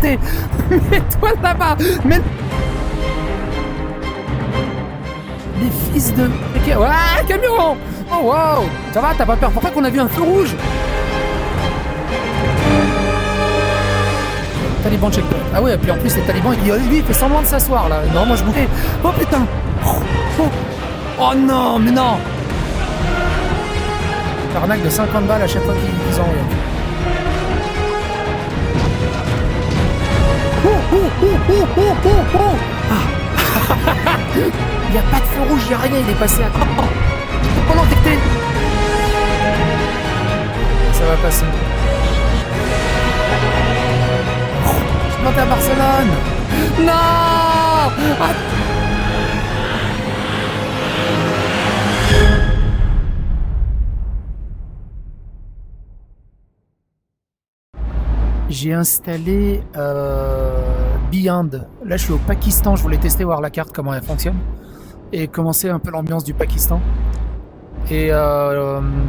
t'es? Mets-toi là-bas. Mais... Les fils de... Ok, ouais, camion. Oh wow. Ça va, t'as pas peur? Pourquoi qu'on a vu un feu rouge? Taliban checkpoint. Ah ouais, et puis en plus les talibans, lui il fait semblant de s'asseoir là. Non, moi je bouffais. Oh putain. Oh non, mais non. Arnaque de 50 balles à chaque fois qu'ils envoient. Il n'y a pas de feu rouge, il n'y a rien, il est passé à... Oh non, dicté. Ça va passer. Je monte à Barcelone. Non. J'ai installé Beyond. Là, je suis au Pakistan. Je voulais tester, voir la carte, comment elle fonctionne. Et commencer un peu l'ambiance du Pakistan. Et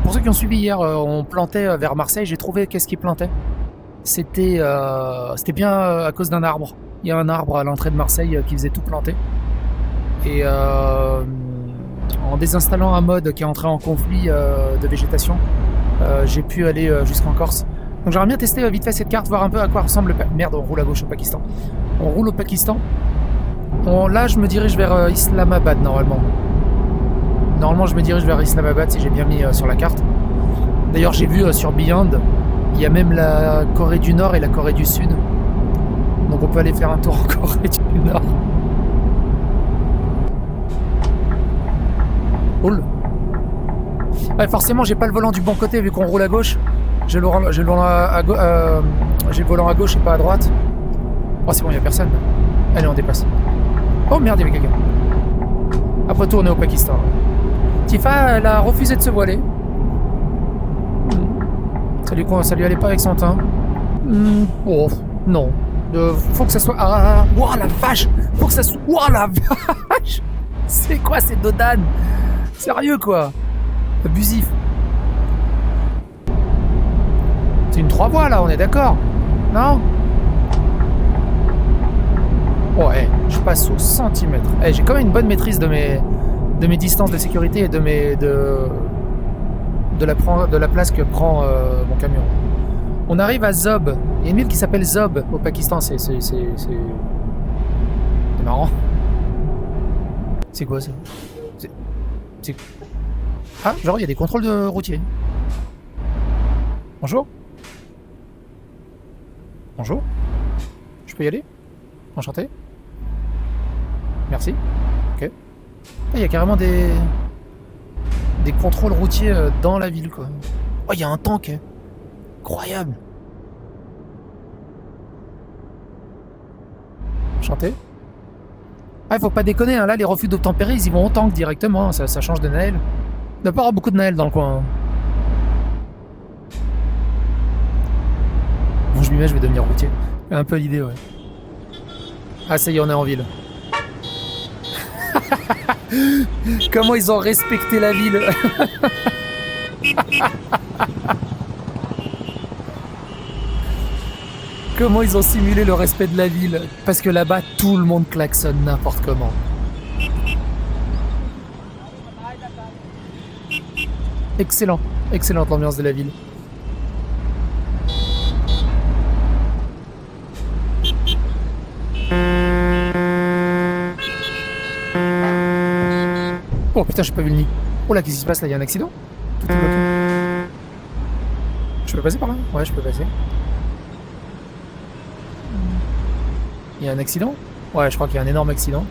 pour ceux qui ont suivi hier, on plantait vers Marseille. J'ai trouvé qu'est-ce qui plantait. C'était bien à cause d'un arbre. Il y a un arbre à l'entrée de Marseille qui faisait tout planter. Et en désinstallant un mode qui est entré en conflit de végétation, j'ai pu aller jusqu'en Corse. Donc j'aimerais bien tester vite fait cette carte, voir un peu à quoi ressemble le... Merde, on roule à gauche au Pakistan. On roule au Pakistan. Là, je me dirige vers Islamabad, normalement. Normalement, je me dirige vers Islamabad, si j'ai bien mis sur la carte. D'ailleurs, j'ai vu sur Beyond, il y a même la Corée du Nord et la Corée du Sud. Donc on peut aller faire un tour en Corée du Nord. Roule. Ouais, forcément, j'ai pas le volant du bon côté vu qu'on roule à gauche. J'ai le volant à gauche et pas à droite. Oh, c'est bon, il n'y a personne. Allez, on dépasse. Oh merde, il y avait quelqu'un. Après tout, on est au Pakistan. Tifa, elle a refusé de se voiler. Ça lui allait pas avec son teint. Oh, non. Faut que ça soit... Ah, wow, la vache. Faut que ça soit... Wow, la vache. C'est quoi ces dodanes? Sérieux, quoi. Abusif. C'est une 3 voies là, on est d'accord? Non? Ouais, je passe au centimètre. J'ai quand même une bonne maîtrise de mes distances de sécurité et de la place que prend mon camion. On arrive à Zob. Il y a une ville qui s'appelle Zob au Pakistan. C'est marrant. C'est quoi ça? Ah, genre il y a des contrôles de routiers. Bonjour. Bonjour. Je peux y aller? Enchanté. Merci. Ok. Il y a carrément des contrôles routiers dans la ville, quoi. Oh, il y a un tank. Incroyable. Enchanté. Ah, il faut pas déconner, hein. Là, les refus d'obtempérer, ils y vont au tank directement. Ça change de Naël. Il doit pas avoir beaucoup de Naël dans le coin. Bon, je m'y mets, je vais devenir routier. Un peu l'idée, ouais. Ah, ça y est, on est en ville. Comment ils ont respecté la ville. Comment ils ont simulé le respect de la ville. Parce que là-bas, tout le monde klaxonne n'importe comment. Excellent. Excellente l'ambiance de la ville. Oh putain, j'ai pas vu le nid. Oh là, qu'est-ce qui se passe là? Il y a un accident? Tout est bloqué. Je peux passer par là? Ouais, je peux passer. Il y a un accident? Ouais, je crois qu'il y a un énorme accident.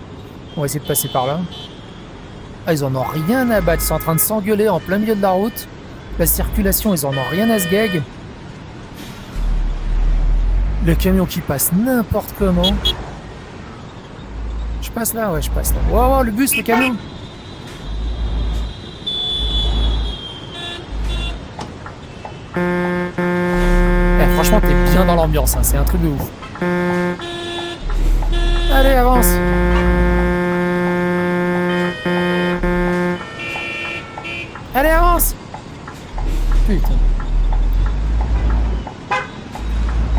On va essayer de passer par là. Ah, ils en ont rien à battre. Ils sont en train de s'engueuler en plein milieu de la route. La circulation, ils en ont rien à se gag. Le camion qui passe n'importe comment. Je passe là? Ouais, je passe là. Wow, wow, le bus, le camion. Franchement, t'es bien dans l'ambiance, hein. C'est un truc de ouf. Allez, avance. Allez, avance. Putain.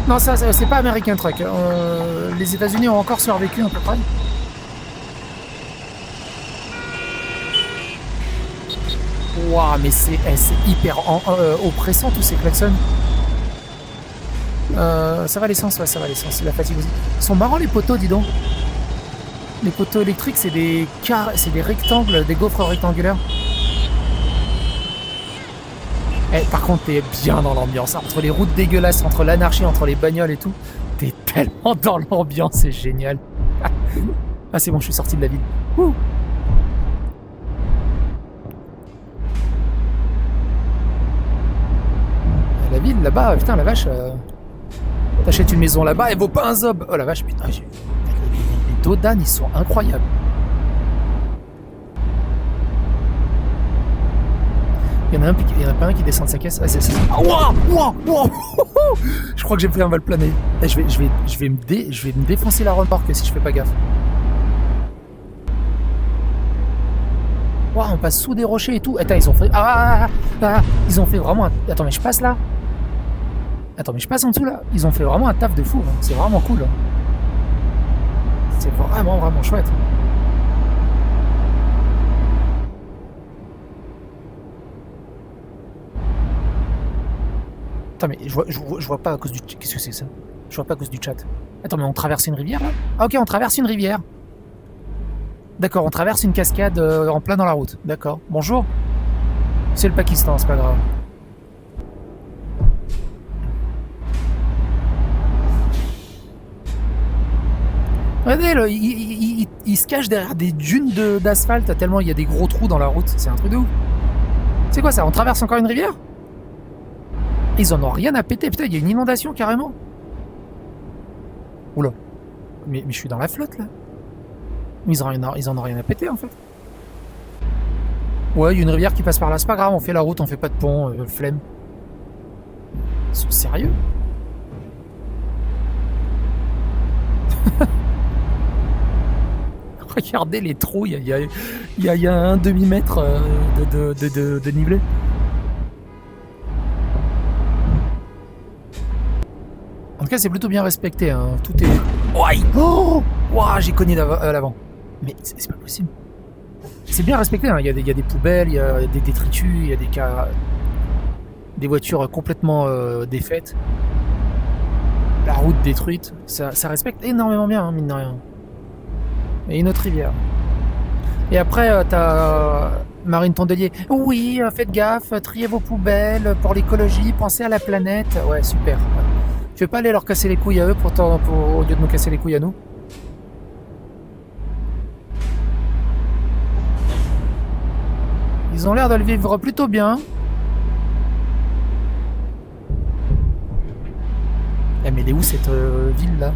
Non, ça c'est pas American Truck. Les États-Unis ont encore survécu à peu près. Waouh, mais c'est hyper oppressant tous ces klaxons. Ça va l'essence, ouais, ça va l'essence. La fatigue aussi. Ils sont marrants les poteaux, dis donc. Les poteaux électriques, c'est des rectangles, des gaufres rectangulaires. Eh, par contre, t'es bien dans l'ambiance. Entre les routes dégueulasses, entre l'anarchie, entre les bagnoles et tout, t'es tellement dans l'ambiance, c'est génial. Ah, c'est bon, je suis sorti de la ville. Ouh. La ville, là-bas, putain, la vache. T'achètes une maison là-bas, elle vaut pas un zob. Oh la vache, putain, les dos d'âne, ils sont incroyables. Il y en a pas un qui descend de sa caisse. Ah, c'est ça. Wow. Je crois que j'ai pris un vol plané. Je vais me défoncer la remorque si je fais pas gaffe. Wow, on passe sous des rochers et tout. Attends, ils ont fait... ils ont fait vraiment un... Attends, mais je passe là. Attends, mais je passe en dessous là. Ils ont fait vraiment un taf de fou. Hein. C'est vraiment cool. Hein. C'est vraiment chouette. Attends, mais je vois pas à cause du... Qu'est-ce que c'est ça? Je vois pas à cause du chat. Attends, mais on traverse une rivière là? Ah ok, on traverse une rivière. D'accord, on traverse une cascade en plein dans la route. D'accord. Bonjour. C'est le Pakistan, c'est pas grave. Regardez, il se cache derrière des dunes d'asphalte tellement il y a des gros trous dans la route. C'est un truc de ouf. C'est quoi ça? On traverse encore une rivière? Ils en ont rien à péter. Putain, il y a une inondation carrément. Oula. Mais je suis dans la flotte là. Ils en ont rien à péter en fait. Ouais, il y a une rivière qui passe par là. C'est pas grave, on fait la route, on fait pas de pont. Flemme. Ils sont sérieux? Regardez les trous, il y a un demi-mètre de dénivelé. En tout cas, c'est plutôt bien respecté. Hein. Tout est... Oh, j'ai cogné à l'avant. Mais c'est pas possible. C'est bien respecté. Hein. Il y a des poubelles, il y a des détritus, il y a des voitures complètement défaites. La route détruite. Ça respecte énormément bien, hein, mine de rien. Et une autre rivière. Et après, t'as Marine Tondelier. Oui, faites gaffe, triez vos poubelles pour l'écologie, pensez à la planète. Ouais, super. Ouais. Tu veux pas aller leur casser les couilles à eux au lieu de nous casser les couilles à nous? Ils ont l'air de le vivre plutôt bien. Eh, mais elle est où cette ville là?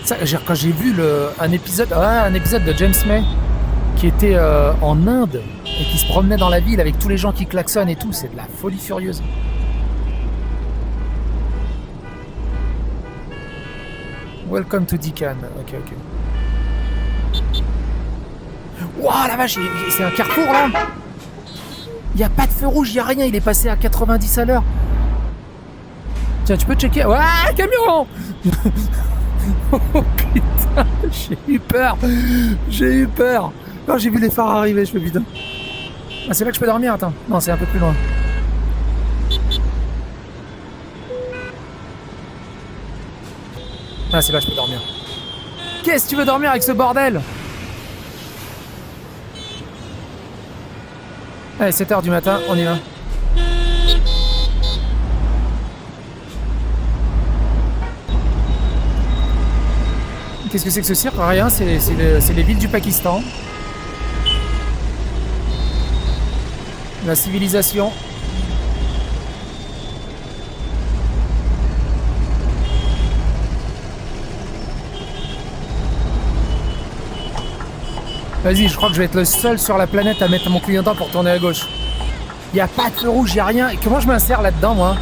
Ça, quand j'ai vu un épisode de James May qui était en Inde et qui se promenait dans la ville avec tous les gens qui klaxonnent et tout, c'est de la folie furieuse. Welcome to Deccan. Ok. Waouh, la vache, c'est un carrefour là. Il n'y a pas de feu rouge, il n'y a rien, il est passé à 90 à l'heure. Tiens, tu peux checker. Ouais, camion. Oh putain, j'ai eu peur. Quand j'ai vu les phares arriver, je fais putain. Ah, c'est là que je peux dormir, attends. Non, c'est un peu plus loin. Ah, c'est là que je peux dormir. Qu'est-ce que tu veux dormir avec ce bordel? Allez, 7h du matin, on y va. Qu'est-ce que c'est que ce cirque? Rien, c'est les villes du Pakistan. La civilisation. Vas-y, je crois que je vais être le seul sur la planète à mettre mon clignotant pour tourner à gauche. Il n'y a pas de feu rouge, il n'y a rien. Et comment je m'insère là-dedans, moi?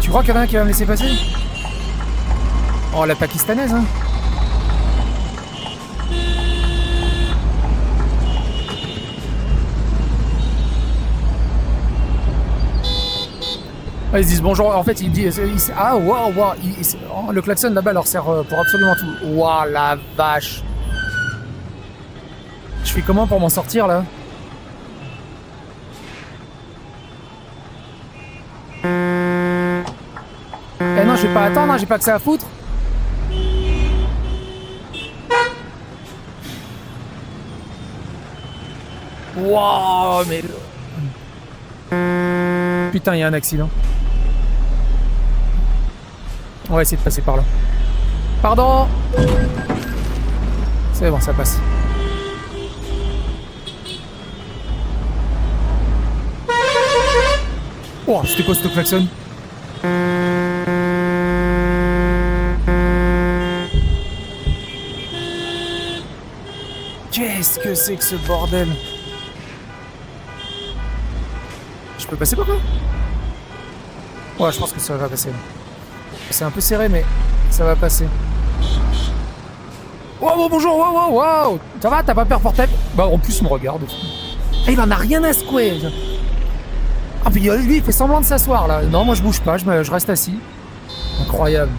Tu crois qu'il y en a un qui va me laisser passer? Oh, la pakistanaise, hein. Ah, ils se disent bonjour. En fait, ils disent ah waouh waouh. Le klaxon là-bas leur sert pour absolument tout. Waouh la vache. Je fais comment pour m'en sortir là? Eh non, je vais pas attendre, hein, j'ai pas que ça à foutre. Waouh, mais... Putain, il y a un accident. On va essayer de passer par là. Pardon. C'est bon, ça passe. Oh, c'était quoi ce klaxon? Qu'est-ce que c'est que ce bordel? Je peux passer par là? Ouais, je pense que ça va passer. C'est un peu serré, mais ça va passer. Wow, bonjour, wow. Ça va, t'as pas peur pour ta... Bah, en plus, il me regarde. Et il en a rien à secouer. Ah, puis lui, il fait semblant de s'asseoir, là. Non, moi, je bouge pas, je reste assis. Incroyable.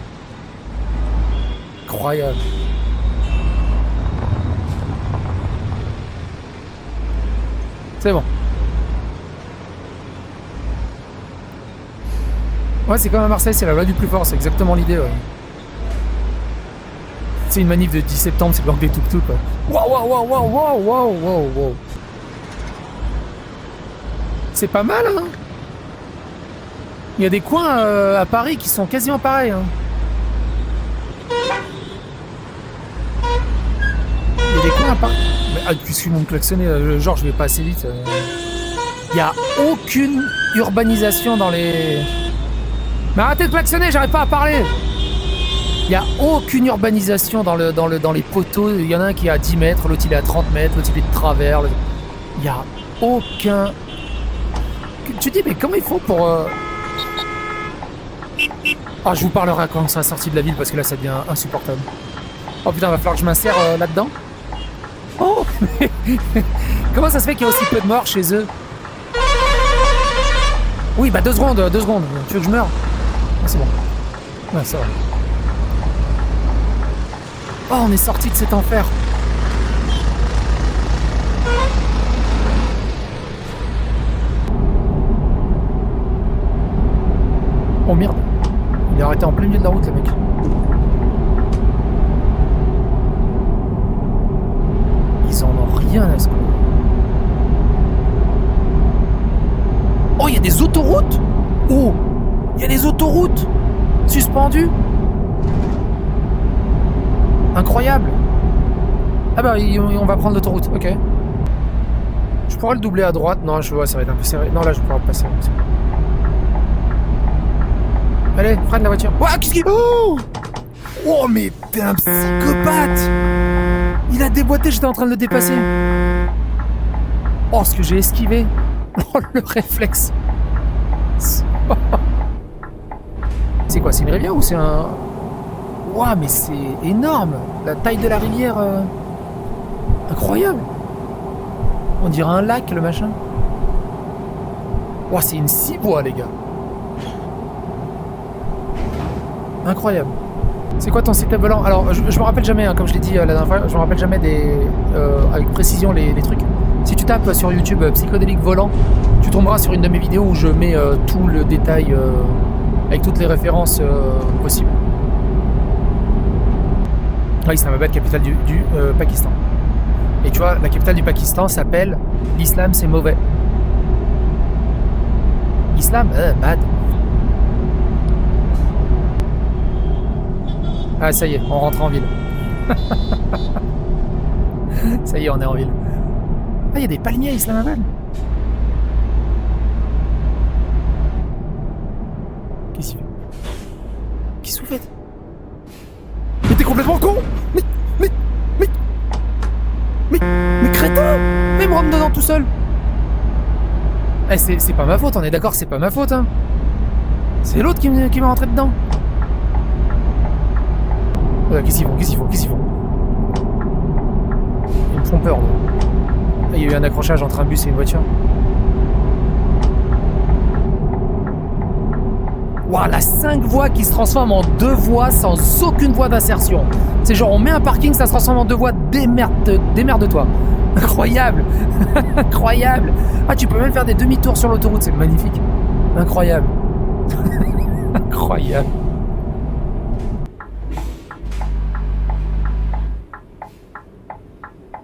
Incroyable. C'est bon. Ouais, c'est comme à Marseille, c'est la loi du plus fort, c'est exactement l'idée, ouais. C'est une manif de 10 septembre, c'est le gang des tuk-tuk, quoi. Wow. C'est pas mal, hein. Il y a des coins à Paris qui sont quasiment pareils, hein. Il y a des coins à Paris... Mais, puisqu'ils m'ont klaxonné, genre je vais pas assez vite. Il n'y a aucune urbanisation dans les... Mais arrêtez de klaxonner, j'arrive pas à parler. Il n'y a aucune urbanisation dans les poteaux. Il y en a un qui est à 10 mètres, l'autre il est à 30 mètres, l'autre il est de travers. Il n'y a aucun... Tu dis, mais comment il faut pour... Ah, je vous parlerai quand on sera sorti de la ville parce que là ça devient insupportable. Oh putain, va falloir que je m'insère là-dedans. Oh. Comment ça se fait qu'il y a aussi peu de morts chez eux? Oui, bah 2 secondes. Tu veux que je meure? Ah, c'est bon. Ouais, ça va. Oh, on est sorti de cet enfer. Oh merde. Il est arrêté en plein milieu de la route, le mec. Ils en ont rien à ce coup. Oh, il y a des autoroutes. Oh, il y a des autoroutes suspendues. Incroyable. Ah bah, on va prendre l'autoroute, ok. Je pourrais le doubler à droite. Non, je vois, ça va être un peu serré. Non, là, je pourrais le passer. Allez, freine la voiture. Ouah, qu'est-ce qu'il... Oh, mais t'es un psychopathe. Il a déboîté, j'étais en train de le dépasser. Oh, ce que j'ai esquivé. Oh, le réflexe. C'est quoi, c'est une rivière ou c'est un... Ouah, mais c'est énorme. La taille de la rivière... Incroyable. On dirait un lac, le machin. Ouah, c'est une ciboire, les gars. Incroyable. C'est quoi ton setup volant? Alors, je me rappelle jamais, hein, comme je l'ai dit la dernière fois, je me rappelle jamais avec précision les trucs. Si tu tapes sur YouTube psychodélique volant, tu tomberas sur une de mes vidéos où je mets tout le détail avec toutes les références possibles. Ah, Islamabad, capitale du Pakistan. Et tu vois, la capitale du Pakistan s'appelle l'islam, c'est mauvais. Islam, bad. Ah, ça y est, on rentre en ville. Ça y est, on est en ville. Ah, il y a des palmiers à Islamabad. Qu'est-ce qu'il fait? Qu'est-ce que vous faites? Mais t'es complètement con! Mais crétin! Mais me rentre dedans tout seul! Eh, c'est pas ma faute, on est d'accord que c'est pas ma faute, hein? C'est l'autre qui m'est rentré dedans. Qu'est-ce qu'ils font? Ils me font peur, là. Il y a eu un accrochage entre un bus et une voiture. Waouh, la 5 voies qui se transforme en 2 voies sans aucune voie d'insertion. C'est genre on met un parking, ça se transforme en 2 voies, démerde-toi. Incroyable. Incroyable. Ah, tu peux même faire des demi-tours sur l'autoroute, c'est magnifique. Incroyable. Incroyable.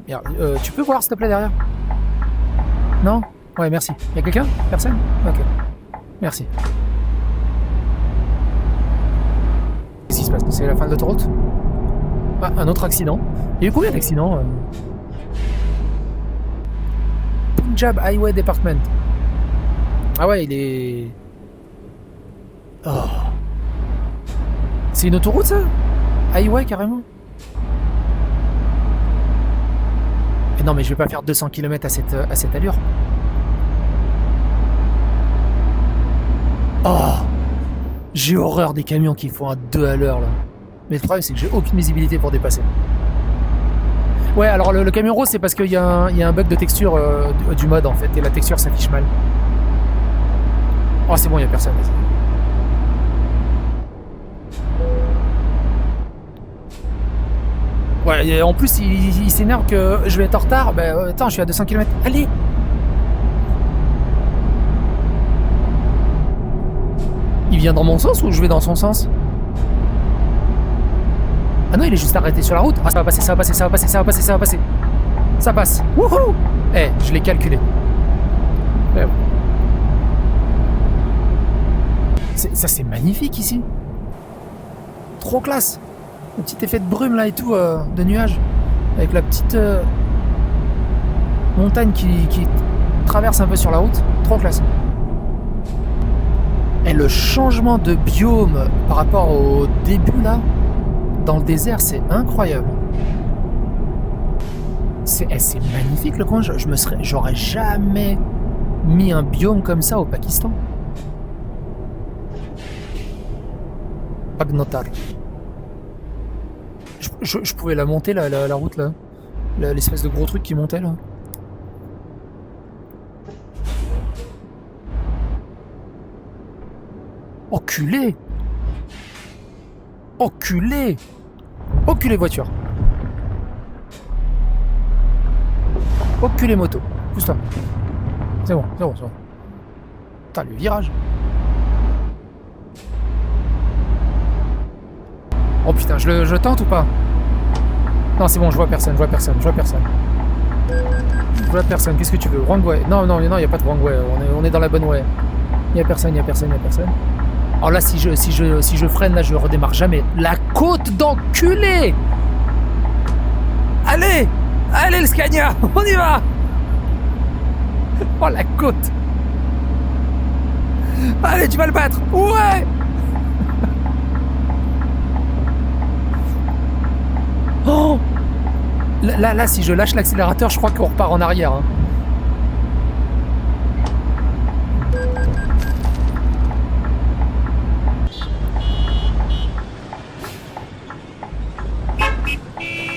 Merde, tu peux voir s'il te plaît derrière? Non? Ouais, merci. Y'a quelqu'un? Personne? Ok. Merci. Qu'est-ce qui se passe? C'est la fin de l'autoroute? Ah, un autre accident. Il y a eu combien d'accidents? Punjab Highway Department. Ah ouais, il est... Oh. C'est une autoroute ça? Highway carrément? Mais non mais je vais pas faire 200 km à cette allure. Oh, j'ai horreur des camions qui font à 2 à l'heure là. Mais le problème c'est que j'ai aucune visibilité pour dépasser. Ouais, alors le camion rose c'est parce qu'il y a un bug de texture du mode en fait et la texture s'affiche mal. Oh c'est bon, il y a personne. Ouais, et en plus il s'énerve que je vais être en retard. Bah attends, je suis à 200 km. Allez! Il vient dans mon sens ou je vais dans son sens? Ah non, il est juste arrêté sur la route. Ah, ça va passer, ça va passer, ça va passer, ça va passer, ça va passer. Ça passe. Wouhou! Eh, je l'ai calculé. Ouais. Ça, c'est magnifique ici. Trop classe. Le petit effet de brume là et tout, de nuages. Avec la petite montagne qui traverse un peu sur la route. Trop classe. Et le changement de biome par rapport au début là, dans le désert, c'est incroyable. C'est magnifique le coin. J'aurais jamais mis un biome comme ça au Pakistan. Bagnotar. Je pouvais la monter la route là, l'espèce de gros truc qui montait là. Enculé! Enculé! Enculé voiture! Enculé moto! Pousse-toi! C'est bon, c'est bon, c'est bon. Putain, le virage! Oh putain, je tente ou pas? Non, c'est bon, je vois personne, je vois personne, je vois personne. Je vois personne, qu'est-ce que tu veux? Wrong way. Non, non, non, il n'y a pas de wrong way, on est dans la bonne way. Il n'y a personne, il n'y a personne, il n'y a personne. Alors là, si je freine, là, je redémarre jamais. La côte d'enculé! Allez! Allez, le Scania! On y va! Oh, la côte! Allez, tu vas le battre! Ouais! Oh! Là, si je lâche l'accélérateur, je crois qu'on repart en arrière. Hein.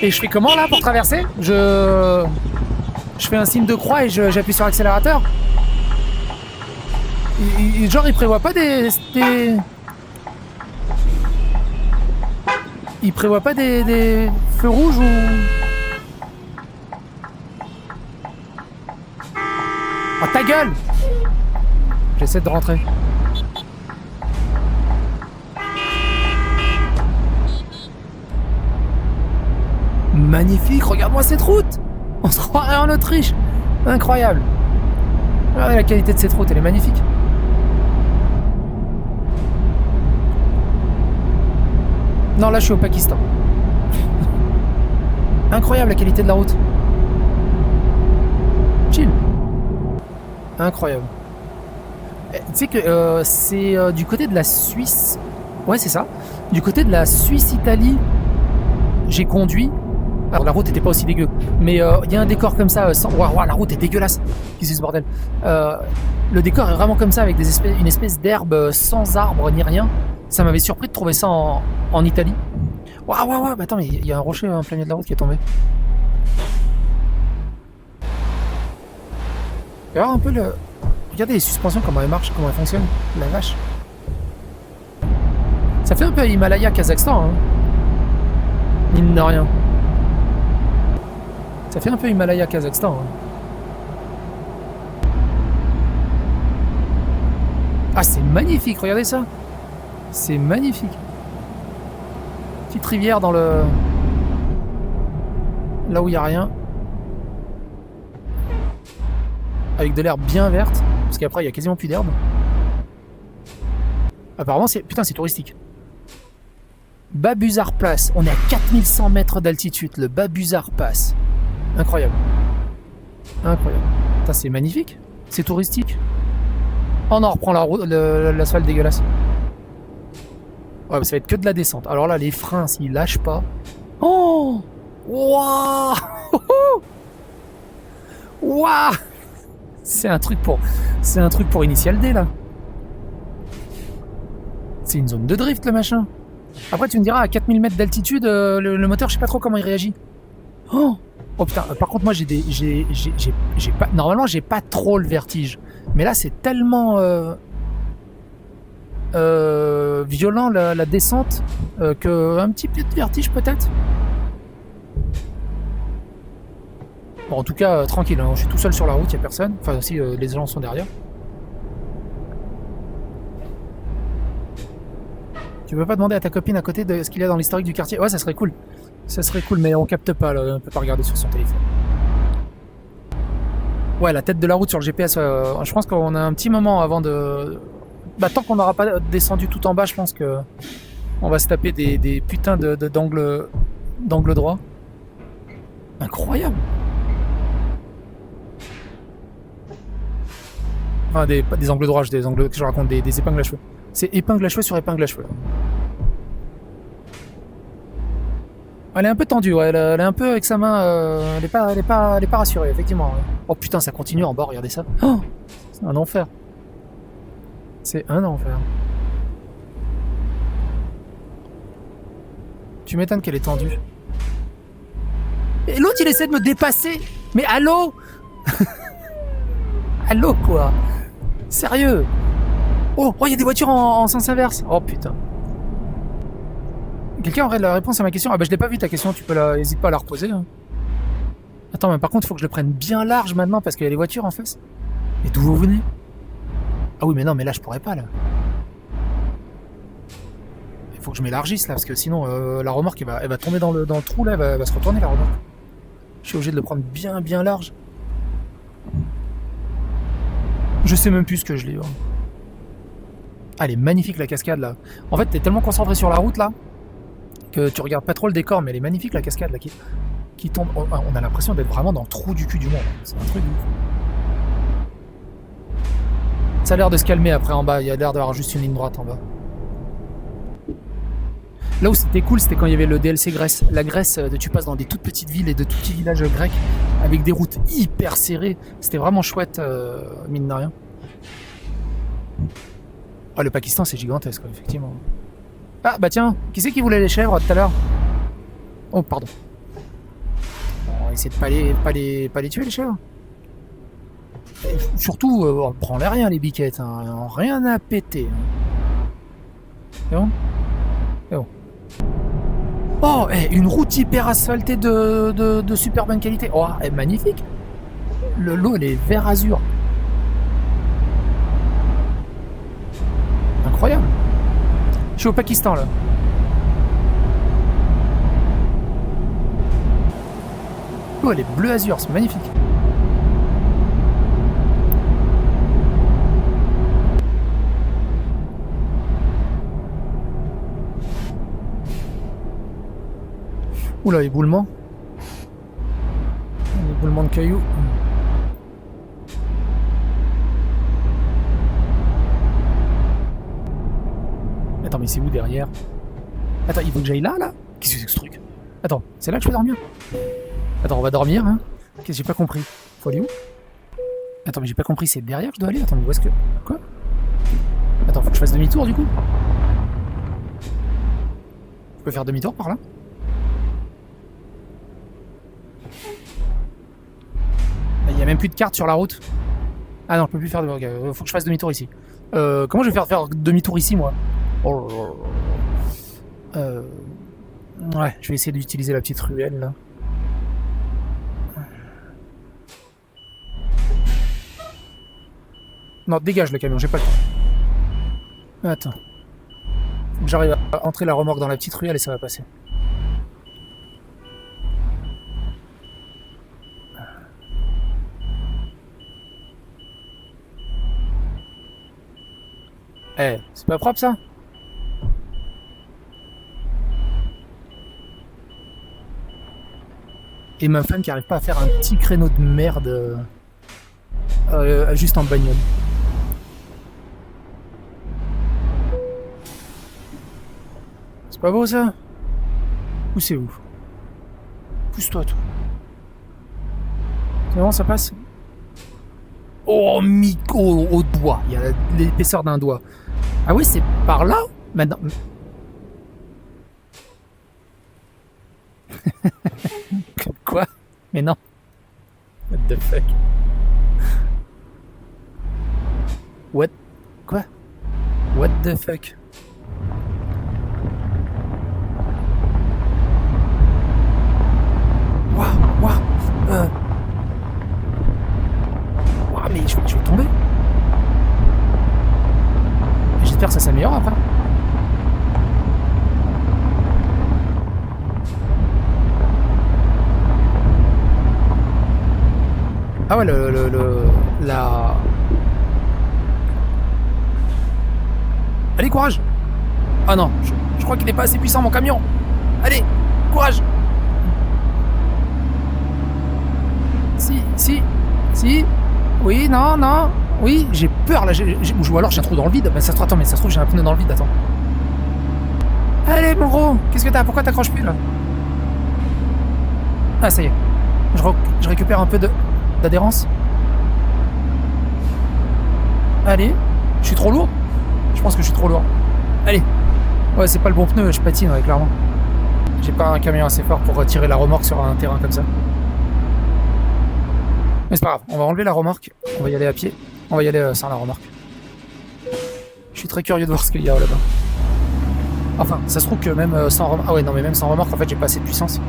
Et je fais comment là pour traverser? Je fais un signe de croix et j'appuie sur l'accélérateur. Genre il prévoit pas des... Il prévoit pas des feux rouges ou... Oh ta gueule! J'essaie de rentrer. Magnifique, regarde-moi cette route! On se croirait en Autriche! Incroyable! Regardez la qualité de cette route, elle est magnifique. Non, là je suis au Pakistan. Incroyable la qualité de la route. Chill. Incroyable. Tu sais que c'est du côté de la Suisse. Ouais, c'est ça. Du côté de la Suisse-Italie, j'ai conduit. Alors la route était pas aussi dégueu, mais il y a un décor comme ça. Waouh, la route est dégueulasse. Qu'est-ce que c'est ce bordel? Le décor est vraiment comme ça, avec une espèce d'herbe sans arbre ni rien. Ça m'avait surpris de trouver ça en Italie. Waouh, bah attends, mais il y a un rocher en plein milieu de la route qui est tombé. Regarde un peu le... Regardez les suspensions, comment elles marchent, comment elles fonctionnent. La vache. Ça fait un peu Himalaya, Kazakhstan, hein. Mine de rien. Ça fait un peu Himalaya, Kazakhstan. Hein. Ah, c'est magnifique, regardez ça. C'est magnifique. Petite rivière dans le... Là où il n'y a rien. Avec de l'herbe bien verte. Parce qu'après, il y a quasiment plus d'herbe. Apparemment, c'est... Putain, c'est touristique. Babuzar Pass. On est à 4100 mètres d'altitude. Le Babuzar Pass. Incroyable. Incroyable. Putain, c'est magnifique. C'est touristique. Oh, on en reprend l'asphalte dégueulasse. Ouais, ça va être que de la descente. Alors là, les freins, s'ils lâchent pas... Oh! Waouh! Waouh! C'est un truc pour Initial D, là. C'est une zone de drift, le machin. Après, tu me diras, à 4000 mètres d'altitude, le moteur, je sais pas trop comment il réagit. Oh putain, par contre, moi, normalement, j'ai pas trop le vertige. Mais là, c'est tellement violent, la descente, qu'un petit peu de vertige, peut-être. Bon, en tout cas, tranquille, hein, je suis tout seul sur la route, il n'y a personne. Enfin, si les gens sont derrière. Tu veux pas demander à ta copine à côté de ce qu'il y a dans l'historique du quartier? Ouais, ça serait cool. Ça serait cool, mais on capte pas, là, on peut pas regarder sur son téléphone. Ouais, la tête de la route sur le GPS, je pense qu'on a un petit moment avant de... Bah, tant qu'on n'aura pas descendu tout en bas, je pense que on va se taper des putains d'angles droits. Incroyable. Enfin, pas des angles droits, des angles que je raconte, des épingles à cheveux. C'est épingle à cheveux sur épingle à cheveux. Elle est un peu tendue, ouais, elle est un peu avec sa main, elle est pas rassurée, effectivement. Ouais. Oh putain, ça continue en bas, regardez ça. Oh, c'est un enfer. C'est un enfer. Tu m'étonnes qu'elle est tendue. Et l'autre, il essaie de me dépasser. Mais allô? Allô, quoi? Sérieux? Oh, il y a des voitures en sens inverse. Oh putain. Quelqu'un aurait la réponse à ma question? Ah bah je l'ai pas vu ta question, n'hésite pas à la reposer. Hein. Attends, mais par contre, il faut que je le prenne bien large maintenant parce qu'il y a les voitures en face. Et d'où vous venez? Ah oui, mais non, mais là je pourrais pas là. Il faut que je m'élargisse là parce que sinon la remorque elle va tomber dans le trou là, elle va se retourner la remorque. Je suis obligé de le prendre bien large. Je sais même plus ce que je lis. Hein. Ah, elle est magnifique la cascade là. En fait, t'es tellement concentré sur la route là que tu regardes pas trop le décor, mais elle est magnifique la cascade là qui tombe. On a l'impression d'être vraiment dans le trou du cul du monde. C'est un truc de ouf. Ça a l'air de se calmer après en bas. Il y a l'air d'avoir juste une ligne droite en bas. Là où c'était cool, c'était quand il y avait le DLC Grèce. La Grèce, tu passes dans des toutes petites villes et de tout petits villages grecs avec des routes hyper serrées. C'était vraiment chouette, mine de rien. Oh, le Pakistan, c'est gigantesque, effectivement. Ah, bah tiens, qui c'est qui voulait les chèvres tout à l'heure? Oh, pardon. Bon, on va essayer de pas les tuer, les chèvres. Et surtout, on prend les rien, les biquettes. Hein. Rien à péter. Hein. C'est bon? C'est bon. Oh, une route hyper asphaltée de super bonne qualité. Oh, magnifique. L'eau, elle est vert azur. Incroyable. Je suis au Pakistan là. Oh, elle est bleu azur, c'est magnifique. Oula, éboulement. Un éboulement de cailloux. Attends, mais c'est où derrière? Attends, il faut que j'aille là? Qu'est-ce que c'est que ce truc? Attends, c'est là que je peux dormir? Attends, on va dormir, hein? Qu'est-ce que j'ai pas compris? Faut aller où? Attends, mais j'ai pas compris, c'est derrière que je dois aller? Attends, mais où est-ce que... Quoi? Attends, faut que je fasse demi-tour, du coup? Je peux faire demi-tour par là? Il y a même plus de carte sur la route. Ah non, je peux plus faire de... Faut que je fasse demi-tour ici. Comment je vais faire demi-tour ici, moi? Oh. Ouais, je vais essayer d'utiliser la petite ruelle là. Non, dégage le camion, j'ai pas le temps. Attends. Faut que j'arrive à entrer la remorque dans la petite ruelle et ça va passer. Eh, c'est pas propre ça? Et ma femme qui arrive pas à faire un petit créneau de merde juste en bagnole. C'est pas beau ça? Où c'est où? Pousse-toi toi. C'est bon, ça passe? Oh, au doigt. Il y a l'épaisseur d'un doigt. Ah oui, c'est par là? Maintenant. Quoi? Mais non. What the fuck? What? Quoi? What the fuck? Waouh, mais je vais tomber. J'espère que ça s'améliore après. Ah ouais, la... Allez, courage! Ah non, je crois qu'il n'est pas assez puissant mon camion. Allez, courage! Si. Oui, non. Oui, j'ai peur là. Ou alors j'ai un trou dans le vide. Ben, ça se trouve, attends, mais ça se trouve j'ai un pneu dans le vide, attends. Allez, mon gros, qu'est-ce que t'as? Pourquoi t'accroches plus là? Ah, ça y est. Je récupère un peu d'adhérence. Allez, je suis trop lourd? Je pense que je suis trop lourd. Allez. Ouais, c'est pas le bon pneu, je patine, ouais, clairement. J'ai pas un camion assez fort pour tirer la remorque sur un terrain comme ça. Mais c'est pas grave, on va enlever la remorque, on va y aller à pied, on va y aller sans la remorque. Je suis très curieux de voir ce qu'il y a là-bas. Enfin, ça se trouve que même sans remorque... Ah ouais, non, mais même sans remorque, en fait, j'ai pas assez de puissance.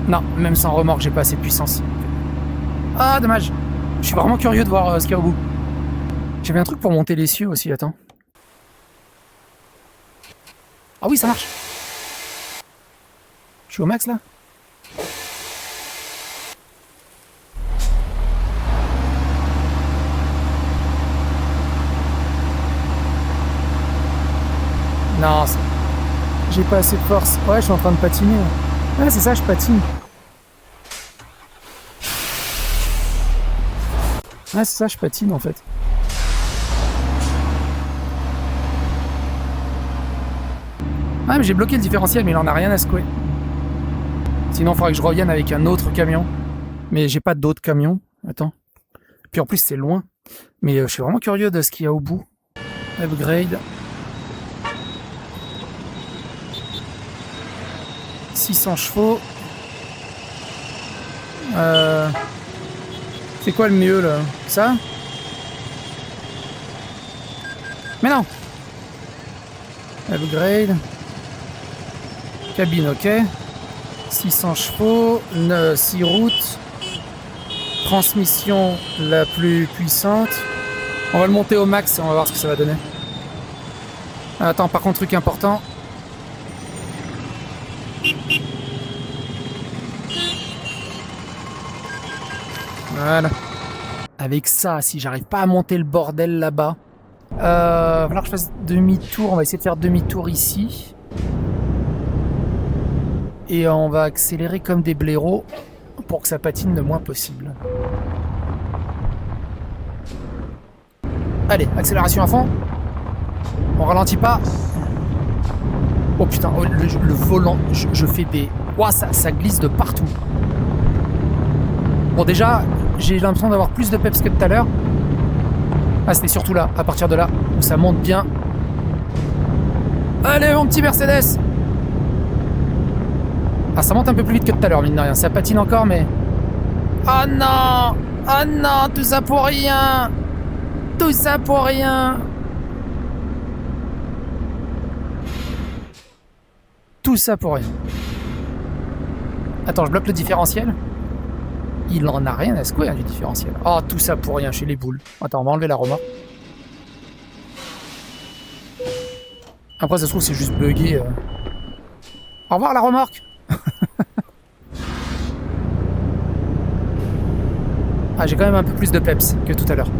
Non, même sans remorque, j'ai pas assez de puissance. Ah, dommage. Je suis vraiment curieux de voir ce qu'il y a au bout. J'avais un truc pour monter les cieux aussi, attends. Ah oui, ça marche. Je suis au max, là? Non, j'ai pas assez de force. Ouais, je suis en train de patiner. Ouais, c'est ça, je patine. Ouais, c'est ça, je patine en fait. Ah, mais j'ai bloqué le différentiel, mais il en a rien à secouer. Sinon, il faudrait que je revienne avec un autre camion. Mais j'ai pas d'autre camion. Attends. Puis en plus, c'est loin. Mais je suis vraiment curieux de ce qu'il y a au bout. Upgrade. 600 chevaux. C'est quoi le mieux là? Ça? Mais non! Upgrade. Cabine, ok. 600 chevaux. 6 routes. Transmission la plus puissante. On va le monter au max et on va voir ce que ça va donner. Attends, par contre, truc important. Voilà. Avec ça, si j'arrive pas à monter le bordel là-bas, va falloir que je fasse demi-tour. On va essayer de faire demi-tour ici. Et on va accélérer comme des blaireaux pour que ça patine le moins possible. Allez, accélération à fond. On ralentit pas. Oh putain, oh, le volant, je fais des... Ouah, ça glisse de partout. Bon, déjà, j'ai l'impression d'avoir plus de peps que tout à l'heure. Ah, c'était surtout là, à partir de là, où ça monte bien. Allez, mon petit Mercedes! Ah, ça monte un peu plus vite que tout à l'heure, mine de rien. Ça patine encore, mais... Oh non! Oh non, tout ça pour rien! Tout ça pour rien! Tout ça pour rien. Attends, je bloque le différentiel. Il en a rien à secouer, hein, du différentiel. Oh, tout ça pour rien chez les boules. Attends, on va enlever la remorque. Après, ça se trouve, c'est juste bugué. Au revoir, la remorque. Ah, j'ai quand même un peu plus de peps que tout à l'heure.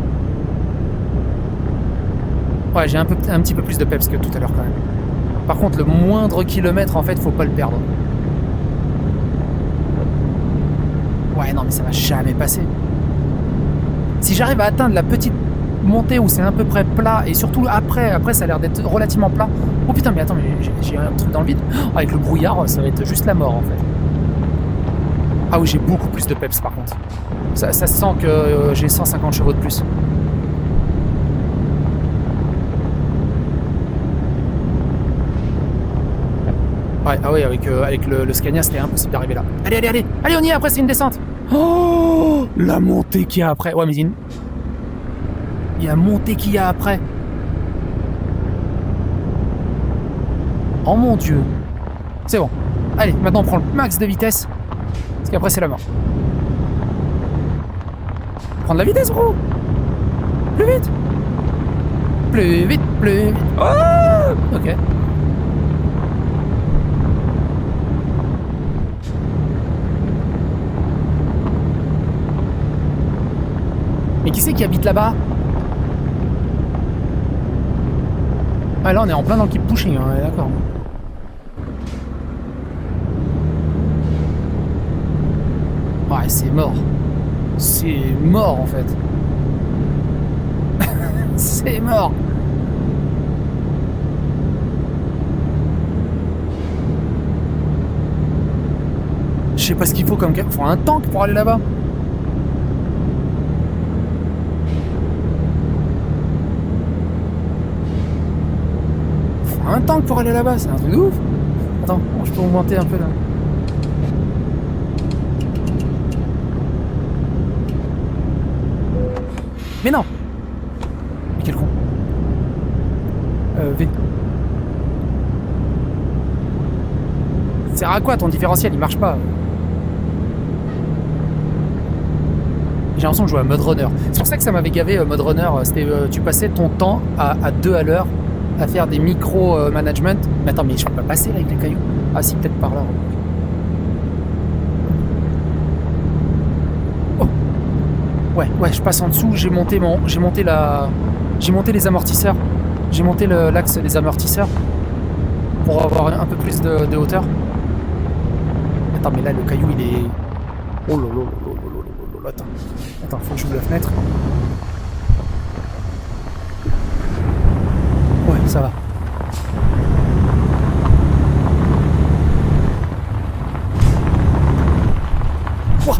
Ouais, j'ai un petit peu plus de peps que tout à l'heure, quand même. Par contre, le moindre kilomètre, en fait, faut pas le perdre. Ouais, non, mais ça va jamais passer. Si j'arrive à atteindre la petite montée où c'est à peu près plat, et surtout après ça a l'air d'être relativement plat. Oh putain, mais attends, mais j'ai un truc dans le vide. Oh, avec le brouillard, ça va être juste la mort, en fait. Ah oui, j'ai beaucoup plus de peps, par contre. Ça se sent que j'ai 150 chevaux de plus. Ouais, ah oui, avec le Scania, c'était impossible d'arriver là. Allez, on y est, après c'est une descente. Oh, la montée qu'il y a après. Ouais, mais il y a la montée qu'il y a après. Oh mon Dieu. C'est bon. Allez, maintenant on prend le max de vitesse. Parce qu'après c'est la mort. Prendre la vitesse, gros. Plus vite. Plus vite. Oh, ok. Mais qui c'est qui habite là-bas? Ah là on est en plein dans le keep pushing, hein, d'accord. Ouais, c'est mort. C'est mort en fait. C'est mort. Je sais pas ce qu'il faut comme... Faut un tank pour aller là-bas. Un tank pour aller là-bas, c'est un truc de ouf. Attends, je peux augmenter un peu là. Mais non. Mais quel con. V. Ça sert à quoi ton différentiel? Il marche pas. J'ai l'impression de jouer à Mud Runner. C'est pour ça que ça m'avait gavé Mud Runner. C'était tu passais ton temps à 2 à l'heure à faire des micro-management. Mais attends, mais je peux pas passer là avec les cailloux. Ah si, peut-être par là. Oh. Ouais, je passe en dessous, j'ai monté les amortisseurs. J'ai monté l'axe des amortisseurs pour avoir un peu plus de hauteur. Attends, mais là le caillou il est... Oh lolo. Attends, faut que j'ouvre la fenêtre. Ouais, ça va. Wow.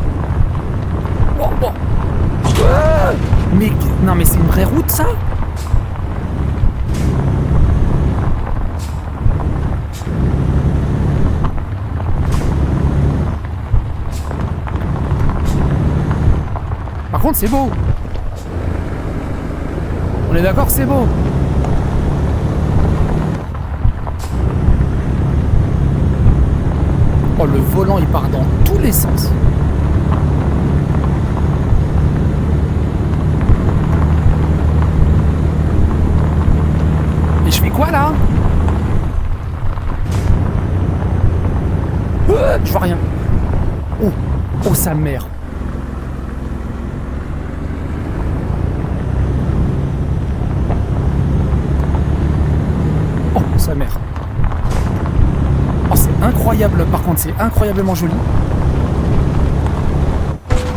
Mais non, mais c'est une vraie route ça? Par contre, c'est beau. On est d'accord, c'est beau. Oh, le volant, il part dans tous les sens. Et je fais quoi, là? Je vois rien. Oh, sa mère. Oh, sa mère. Oh, c'est incroyable, par contre, c'est incroyablement joli.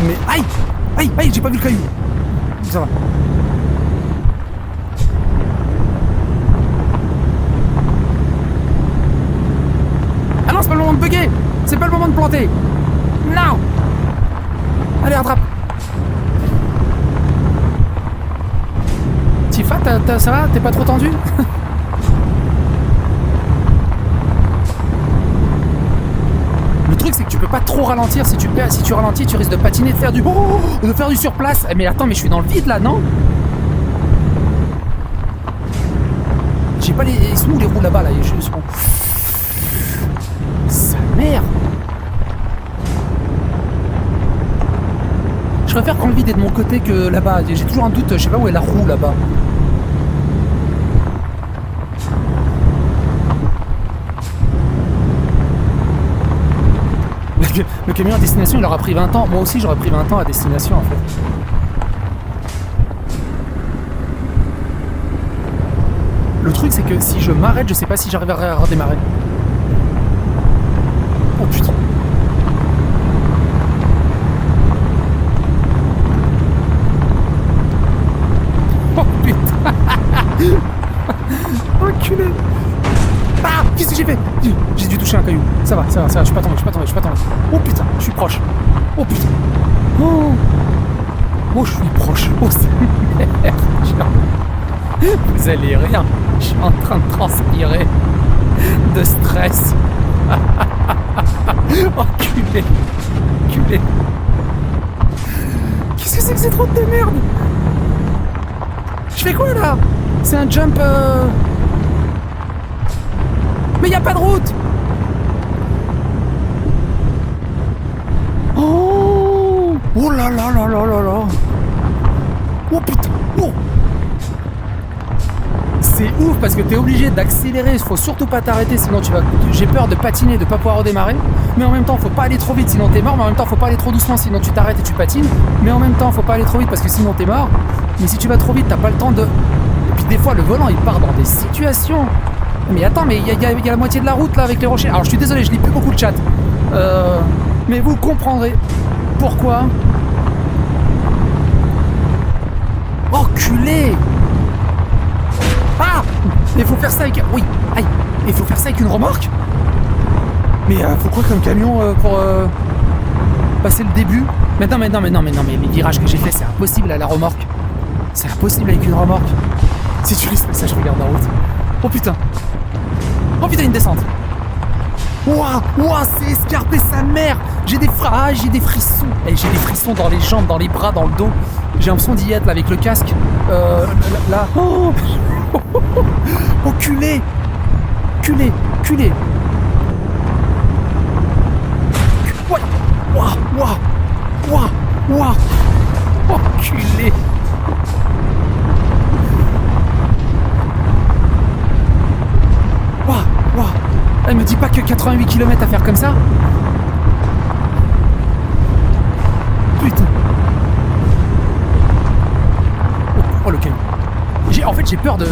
Mais aïe, j'ai pas vu le caillou. Ça va. Ah non, c'est pas le moment de bugger. C'est pas le moment de planter. Non. Allez, rattrape. Tifa, ça va? T'es pas trop tendu? Le truc c'est que tu peux pas trop ralentir. Si tu ralentis, tu risques de patiner, de faire du surplace. Mais attends, mais je suis dans le vide là, non? J'ai pas les... Ils sont où les roues là-bas là? préfère prendre le vide de mon côté que là-bas. J'ai toujours un doute, je sais pas où est la roue là-bas. Le camion à destination, il aura pris 20 ans. Moi aussi, j'aurais pris 20 ans à destination, en fait. Le truc, c'est que si je m'arrête, je sais pas si j'arriverai à redémarrer. Oh putain. Oh putain. Enculé. Ah, qu'est-ce que j'ai fait? J'ai dû toucher un caillou. Ça va, je suis pas tombé. Oh putain, je suis proche. Oh putain. Oh, oh je suis proche. Oh, c'est merde. Vous allez rire. Je suis en train de transpirer de stress. Enculé. Enculé. Qu'est-ce que c'est que cette route de merde? Je fais quoi là? C'est un jump Mais y a pas de route. Oh, oh là là là là là là. Oh putain. Oh. C'est ouf parce que t'es obligé d'accélérer, il faut surtout pas t'arrêter sinon tu vas... J'ai peur de patiner, de pas pouvoir redémarrer, mais en même temps faut pas aller trop vite sinon t'es mort, mais en même temps faut pas aller trop doucement sinon tu t'arrêtes et tu patines, mais en même temps faut pas aller trop vite parce que sinon t'es mort, mais si tu vas trop vite t'as pas le temps de... Et puis des fois le volant il part dans des situations... Mais attends, mais il y a la moitié de la route là avec les rochers. Alors je suis désolé, je lis plus beaucoup de chat. Mais vous comprendrez pourquoi. Enculé. Ah. Il faut faire ça avec... Oui, aïe. Il faut faire ça avec une remorque. Mais faut quoi comme camion pour passer le début? Mais non, les virages que j'ai fait, c'est impossible à la remorque. C'est impossible avec une remorque. Si tu lis ce message, regarde la route. Oh putain. Oh putain, une descente. Ouah, ouah, c'est escarpé sa mère. J'ai des frissons. Et j'ai des frissons dans les jambes, dans les bras, dans le dos. J'ai l'impression d'y être là avec le casque. Là. Oh. Oh, culé. Culé. Ouais. Ouah. Oh, culé. Elle me dit pas que 88 km à faire comme ça. Putain. Oh le caillou. En fait j'ai peur de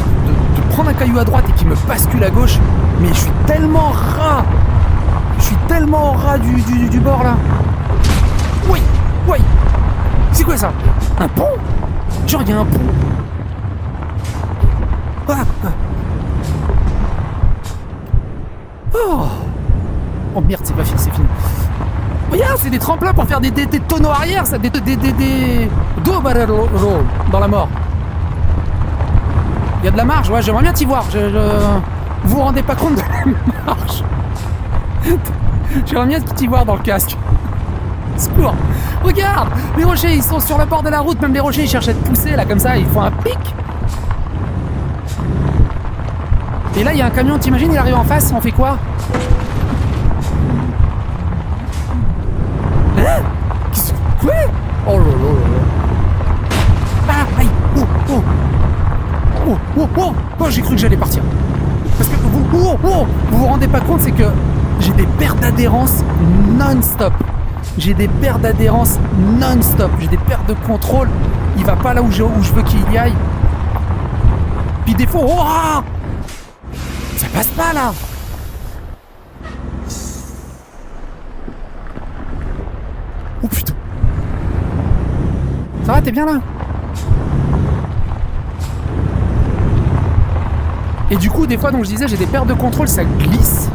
prendre un caillou à droite et qu'il me bascule à gauche. Mais je suis tellement ras. Du bord là. Oui. C'est quoi ça? Un pont? Genre il y a un pont. Oh merde, c'est pas fini, c'est fini. Regarde, c'est des tremplins pour faire des tonneaux arrière, ça, des double roll dans la mort. Il y a de la marge, ouais, j'aimerais bien t'y voir. Vous vous rendez pas compte de la marge? J'aimerais bien t'y voir dans le casque. Secours. Regarde, les rochers, ils sont sur le bord de la route, même les rochers, ils cherchent à te pousser, là, comme ça, ils font un pic. Et là, il y a un camion, t'imagines, il arrive en face, on fait quoi? Hein? Quoi? Oh là là là. Ah, aïe. Oh, j'ai cru que j'allais partir. Parce que vous vous rendez pas compte, c'est que j'ai des pertes d'adhérence non-stop. J'ai des pertes de contrôle. Il va pas là où je veux qu'il y aille. Puis des fois, oh, ça passe pas là. Oh putain. Ça va, t'es bien là? Et du coup, des fois, donc je disais, j'ai des pertes de contrôle, ça glisse.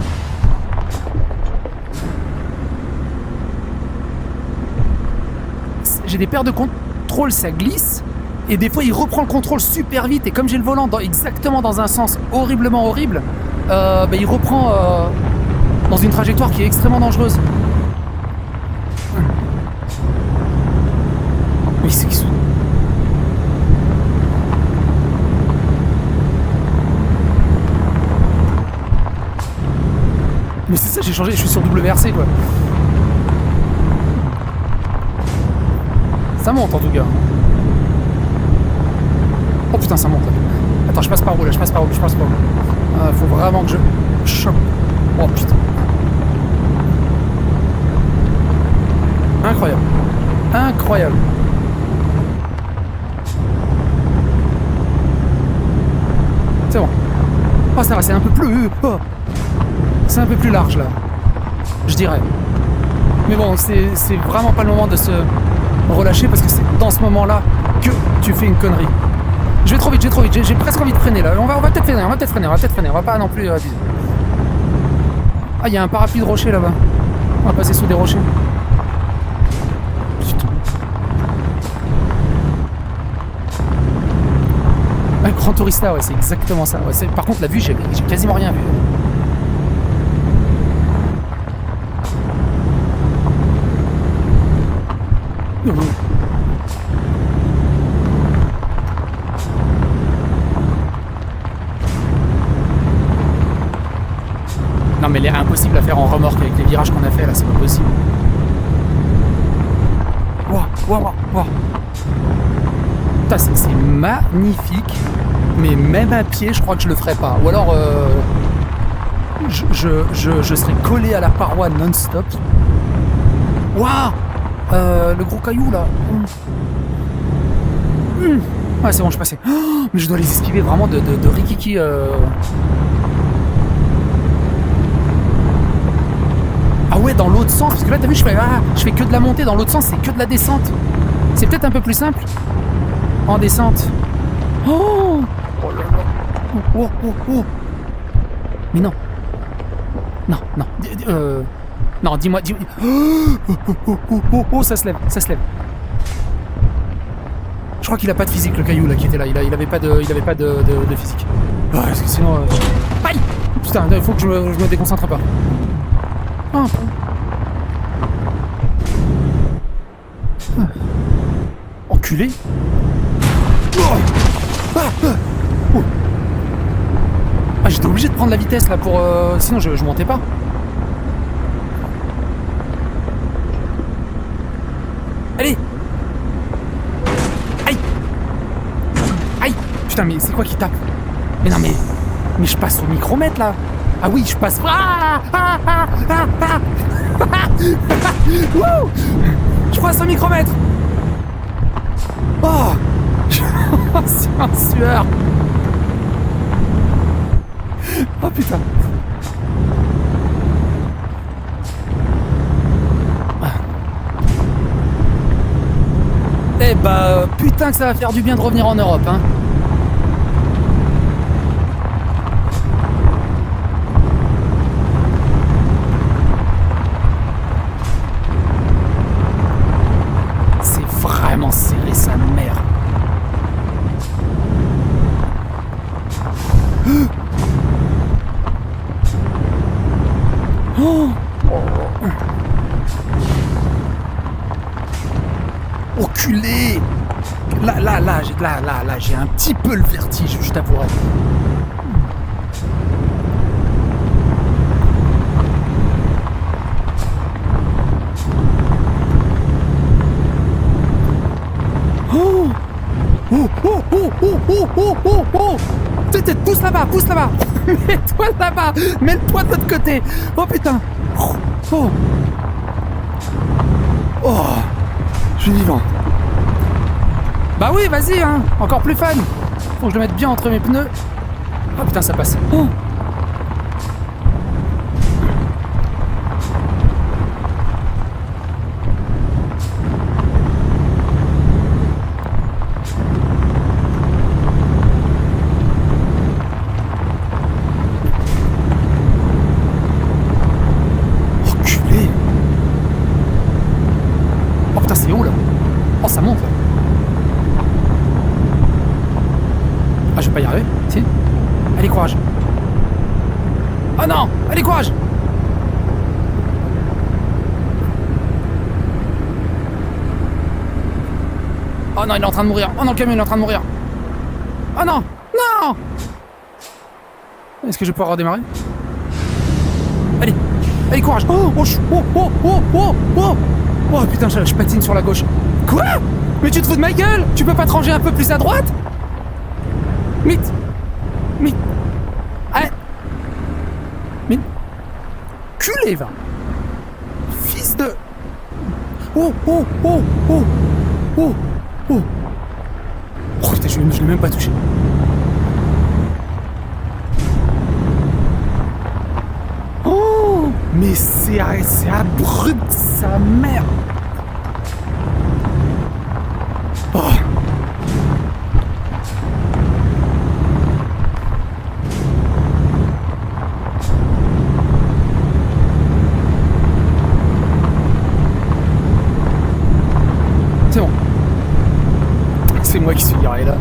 J'ai des pertes de contrôle, ça glisse. Et des fois, il reprend le contrôle super vite. Et comme j'ai le volant exactement dans un sens horriblement horrible, il reprend dans une trajectoire qui est extrêmement dangereuse. Mais c'est... Mais c'est ça, j'ai changé, je suis sur WRC quoi. Ça monte en tout cas. Oh putain, ça monte là. Attends, je passe par où là? Je passe par où? Faut vraiment que je chope. Oh putain. Incroyable. Incroyable. C'est bon. Oh ça va, c'est un peu plus... Oh. C'est un peu plus large là. Je dirais. Mais bon, c'est vraiment pas le moment de se relâcher parce que c'est dans ce moment-là que tu fais une connerie. Je vais trop vite, j'ai presque envie de freiner là. On va peut-être freiner, on va pas non plus... Ah, il y a un parapluie de rocher là-bas. On va passer sous des rochers. Putain. Un Gran Turista, ouais, c'est exactement ça. Ouais, par contre, la vue, j'ai quasiment rien vu. Non mais elle est impossible à faire en remorque avec les virages qu'on a fait là, c'est pas possible. Waouh. Putain, c'est magnifique. Mais même à pied, je crois que je le ferais pas. Ou alors, je serais collé à la paroi non-stop. Waouh, le gros caillou là. Ouais, c'est bon, je passais. Oh, mais je dois les esquiver vraiment de rikiki. Ah ouais, dans l'autre sens, parce que là, t'as vu, je fais que de la montée. Dans l'autre sens, c'est que de la descente. C'est peut-être un peu plus simple en descente. Oh là là. Oh. Mais non. Non. Non, dis-moi. Oh, ça se lève. Je crois qu'il a pas de physique, le caillou là qui était là. Il avait pas de physique. Ah, parce que sinon. Aïe. Putain, il faut que je me déconcentre pas. Oh. Enculé. Ah, j'étais obligé de prendre la vitesse là pour... Sinon je montais pas. Allez. Aïe. Putain, mais c'est quoi qui tape? Mais non, mais je passe au micromètre là. Ah oui, je passe... Wouh. Je passe au micromètre. Oh. C'est un sueur. Oh putain. Eh bah putain que ça va faire du bien de revenir en Europe, hein. C'est vraiment serré sa mère. Enculé. Là, j'ai un petit peu le vertige, je t'avouerai. Pousse là-bas. Mets-toi là-bas. Mets-toi de l'autre côté. Oh putain. Oh, je suis vivant. Bah oui, vas-y, hein. Encore plus fun. Faut que je le mette bien entre mes pneus. Oh putain, ça passe. Oh. C'est où là? Oh, ça monte là. Ah, je vais pas y arriver. Si. Allez, courage. Oh non. Allez, courage. Oh non, il est en train de mourir. Oh non, le camion il est en train de mourir. Oh non. Non. Est-ce que je vais pouvoir redémarrer? Allez, courage. Oh putain, je patine sur la gauche. Quoi? Mais tu te fous de ma gueule? Tu peux pas te ranger un peu plus à droite? Mais... Mais... Arrête. Mais... Culé, va. Fils de... Oh, oh, oh, oh, oh, oh. Oh putain, je l'ai même pas touché. Oh, mais c'est abrupt, sa mère. Oh. C'est bon. C'est moi qui suis garé là.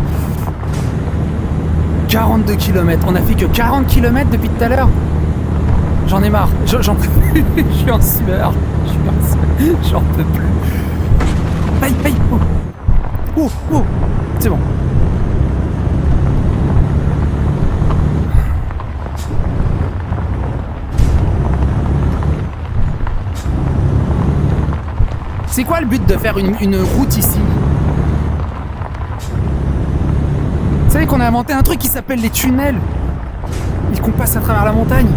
42 km. On a fait que 40 km depuis tout à l'heure. J'en ai marre. J'en peux plus. Je suis en sueur. J'en peux plus. Aïe, aïe. Oh, oh, oh. C'est bon. C'est quoi le but de faire une route ici? Vous savez qu'on a inventé un truc qui s'appelle les tunnels et qu'on passe à travers la montagne.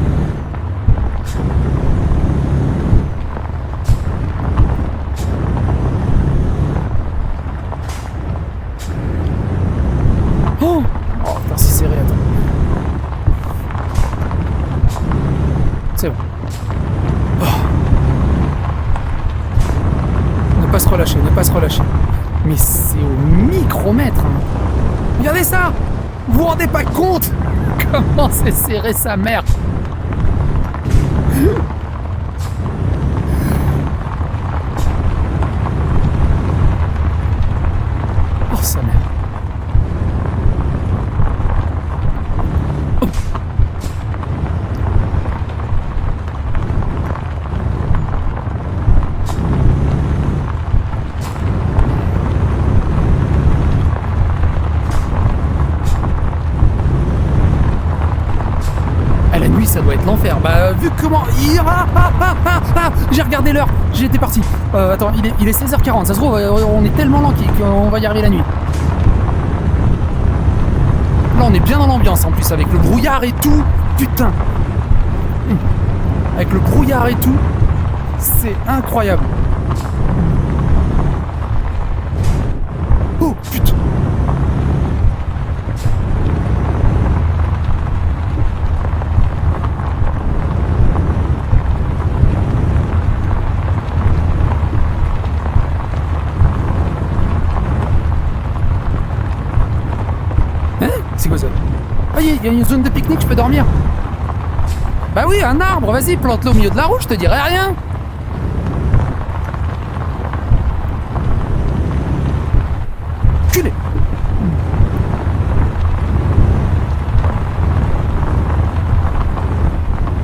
Oh, oh putain, c'est serré, attends. C'est bon. Oh. Ne pas se relâcher, ne pas se relâcher. Mais c'est au micromètre, hein. Regardez ça! Vous vous rendez pas compte comment c'est serré sa mère? Oh sa mère. Oh. La nuit ça doit être l'enfer. Bah vu comment... J'ai regardé l'heure, j'étais parti. Attends, il est 16h40, ça se trouve on est tellement lent qu'on va y arriver la nuit. Là on est bien dans l'ambiance en plus avec le brouillard et tout. Putain. Avec le brouillard et tout, c'est incroyable. Oh putain. C'est quoi ça? Ah, il y a une zone de pique-nique, je peux dormir. Bah oui, un arbre, vas-y, plante-le au milieu de la route, je te dirai rien. Culé.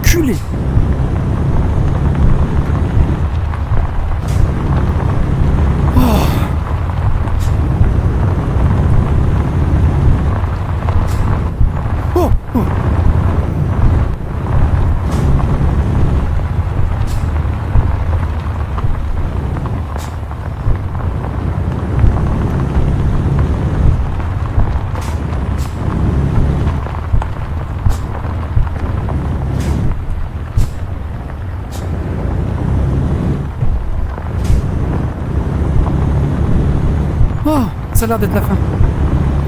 Culé. Ça a l'air d'être la fin.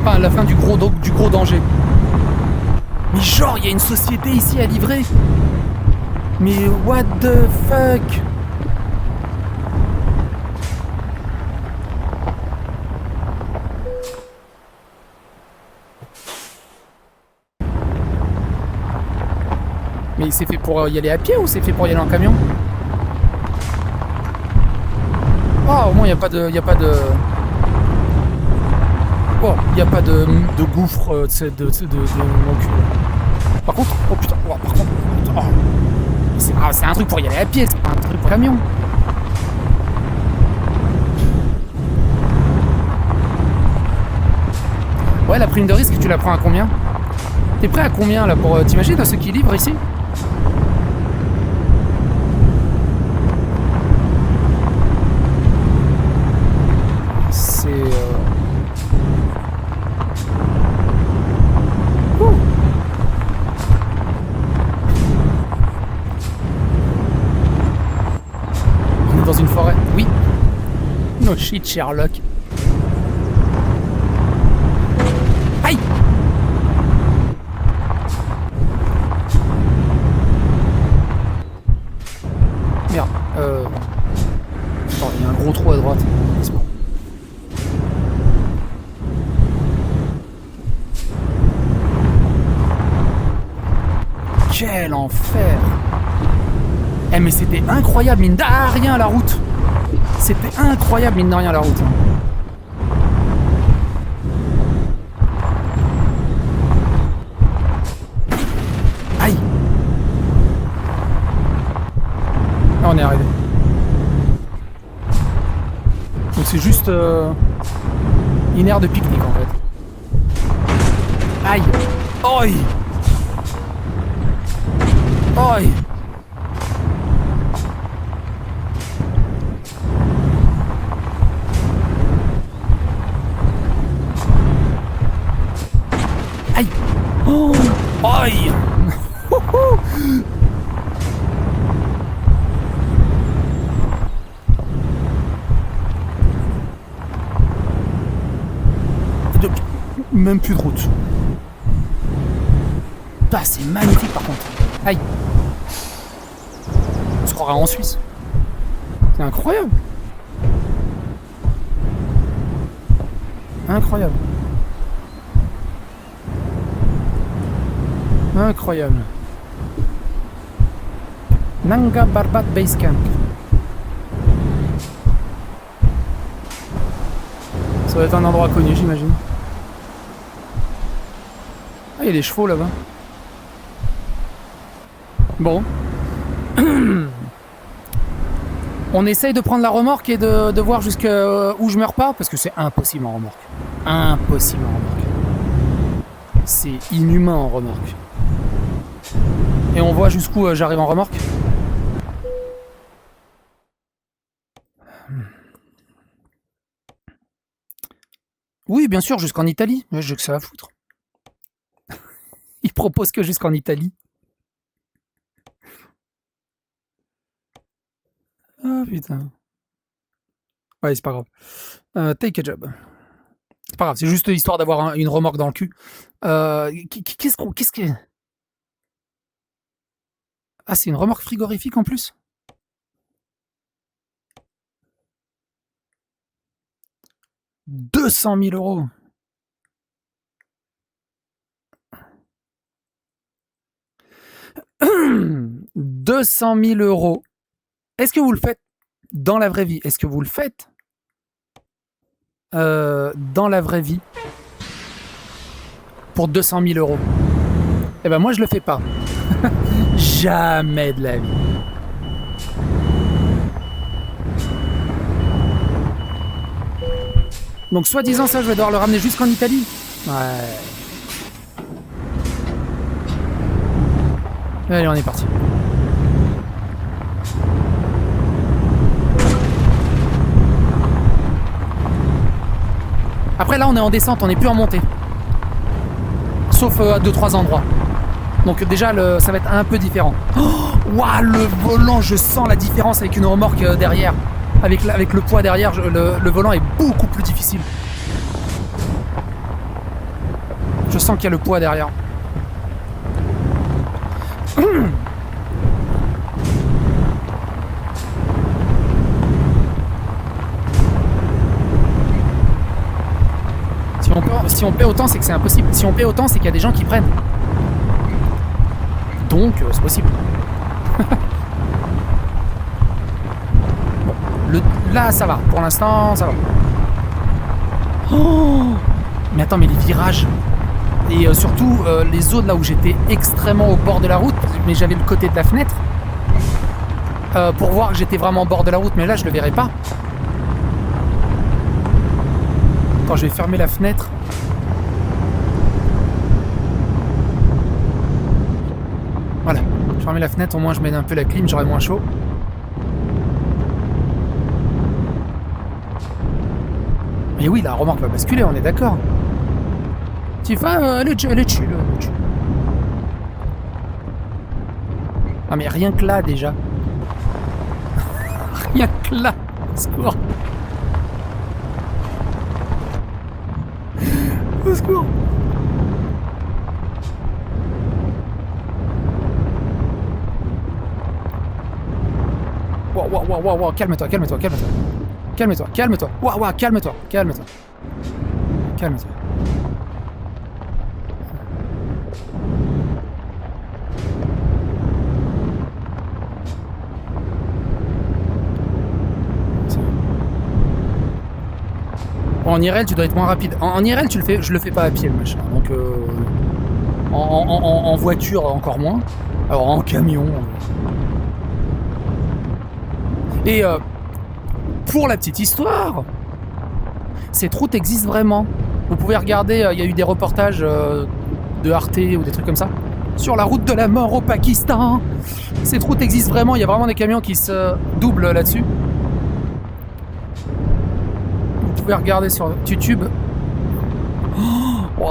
Enfin, la fin du gros danger. Mais genre, il y a une société ici à livrer. Mais what the fuck? Mais c'est fait pour y aller à pied ou c'est fait pour y aller en camion? Oh, au moins, il n'y a pas de... Oh, il n'y a pas de gouffre de mon cul. Par contre, oh putain, oh, par contre, oh, c'est un truc pour y aller à pied, c'est pas un truc pour camion. Ouais, la prime de risque, tu la prends à combien? T'es prêt à combien là pour t'imagines ceux qui livrent ici? C'est dans une forêt. Oui. No shit, Sherlock. Aïe! Merde. Attends, il y a un gros trou à droite. Quel enfer! Eh mais c'était incroyable, mine de rien, la route! C'était incroyable, mine de rien, la route. Aïe! Là, on est arrivé. Donc c'est juste une aire de pique-nique, en fait. Aïe! Oi! Oi! Aïe! Oh! Oi! Même plus de route. Ah, c'est magnifique par contre. Aïe! On se croirait en Suisse. C'est incroyable. Incroyable. Incroyable. Nanga Parbat Base Camp. Ça doit être un endroit connu, j'imagine. Ah, il y a des chevaux là-bas. Bon. On essaye de prendre la remorque et de voir jusqu'à où je meurs pas, parce que c'est impossible en remorque. Impossible en remorque. C'est inhumain en remorque. Et on voit jusqu'où j'arrive en remorque. Oui, bien sûr, jusqu'en Italie. J'ai que ça à foutre. Il propose que jusqu'en Italie. Ah putain. Ouais, c'est pas grave. Take a job. C'est pas grave, c'est juste histoire d'avoir une remorque dans le cul. Qu'est-ce que... Ah, c'est une remorque frigorifique en plus? « 200 000 €. 200 000 €. Est-ce que vous le faites dans la vraie vie? Est-ce que vous le faites dans la vraie vie pour 200 000 €? Eh ben moi je le fais pas. Jamais de la vie. Donc soi-disant ça, je vais devoir le ramener jusqu'en Italie. Ouais. Allez, on est parti. Après là, on est en descente, on n'est plus en montée. Sauf à 2-3 endroits. Donc déjà, ça va être un peu différent. Oh, waouh, le volant, je sens la différence avec une remorque derrière. Avec le poids derrière, le volant est beaucoup plus difficile. Je sens qu'il y a le poids derrière. Si on paie autant, c'est que c'est impossible. Si on paie autant, c'est qu'il y a des gens qui prennent. Donc, c'est possible. Bon, là, ça va. Pour l'instant, ça va. Oh, mais attends, mais les virages. Et surtout, les zones là où j'étais extrêmement au bord de la route, mais j'avais le côté de la fenêtre. Pour voir que j'étais vraiment au bord de la route, mais là, je le verrai pas. Quand je vais fermer la fenêtre. Voilà, je ferme la fenêtre, au moins je mets un peu la clim, j'aurai moins chaud. Mais oui, la remorque va basculer, on est d'accord. Elle est chill. Ah mais rien que là déjà. Rien que là. Au secours. Au secours. Wow, calme-toi. Wow, calme-toi. Bon, en IRL, tu dois être moins rapide. En IRL, je le fais pas à pied, le machin. Donc, en voiture, encore moins. Alors, en camion. Et pour la petite histoire, cette route existe vraiment. Vous pouvez regarder, il y a eu des reportages de Arte ou des trucs comme ça. Sur la route de la mort au Pakistan. Cette route existe vraiment, il y a vraiment des camions qui se doublent là-dessus. Vous pouvez regarder sur YouTube. Oh,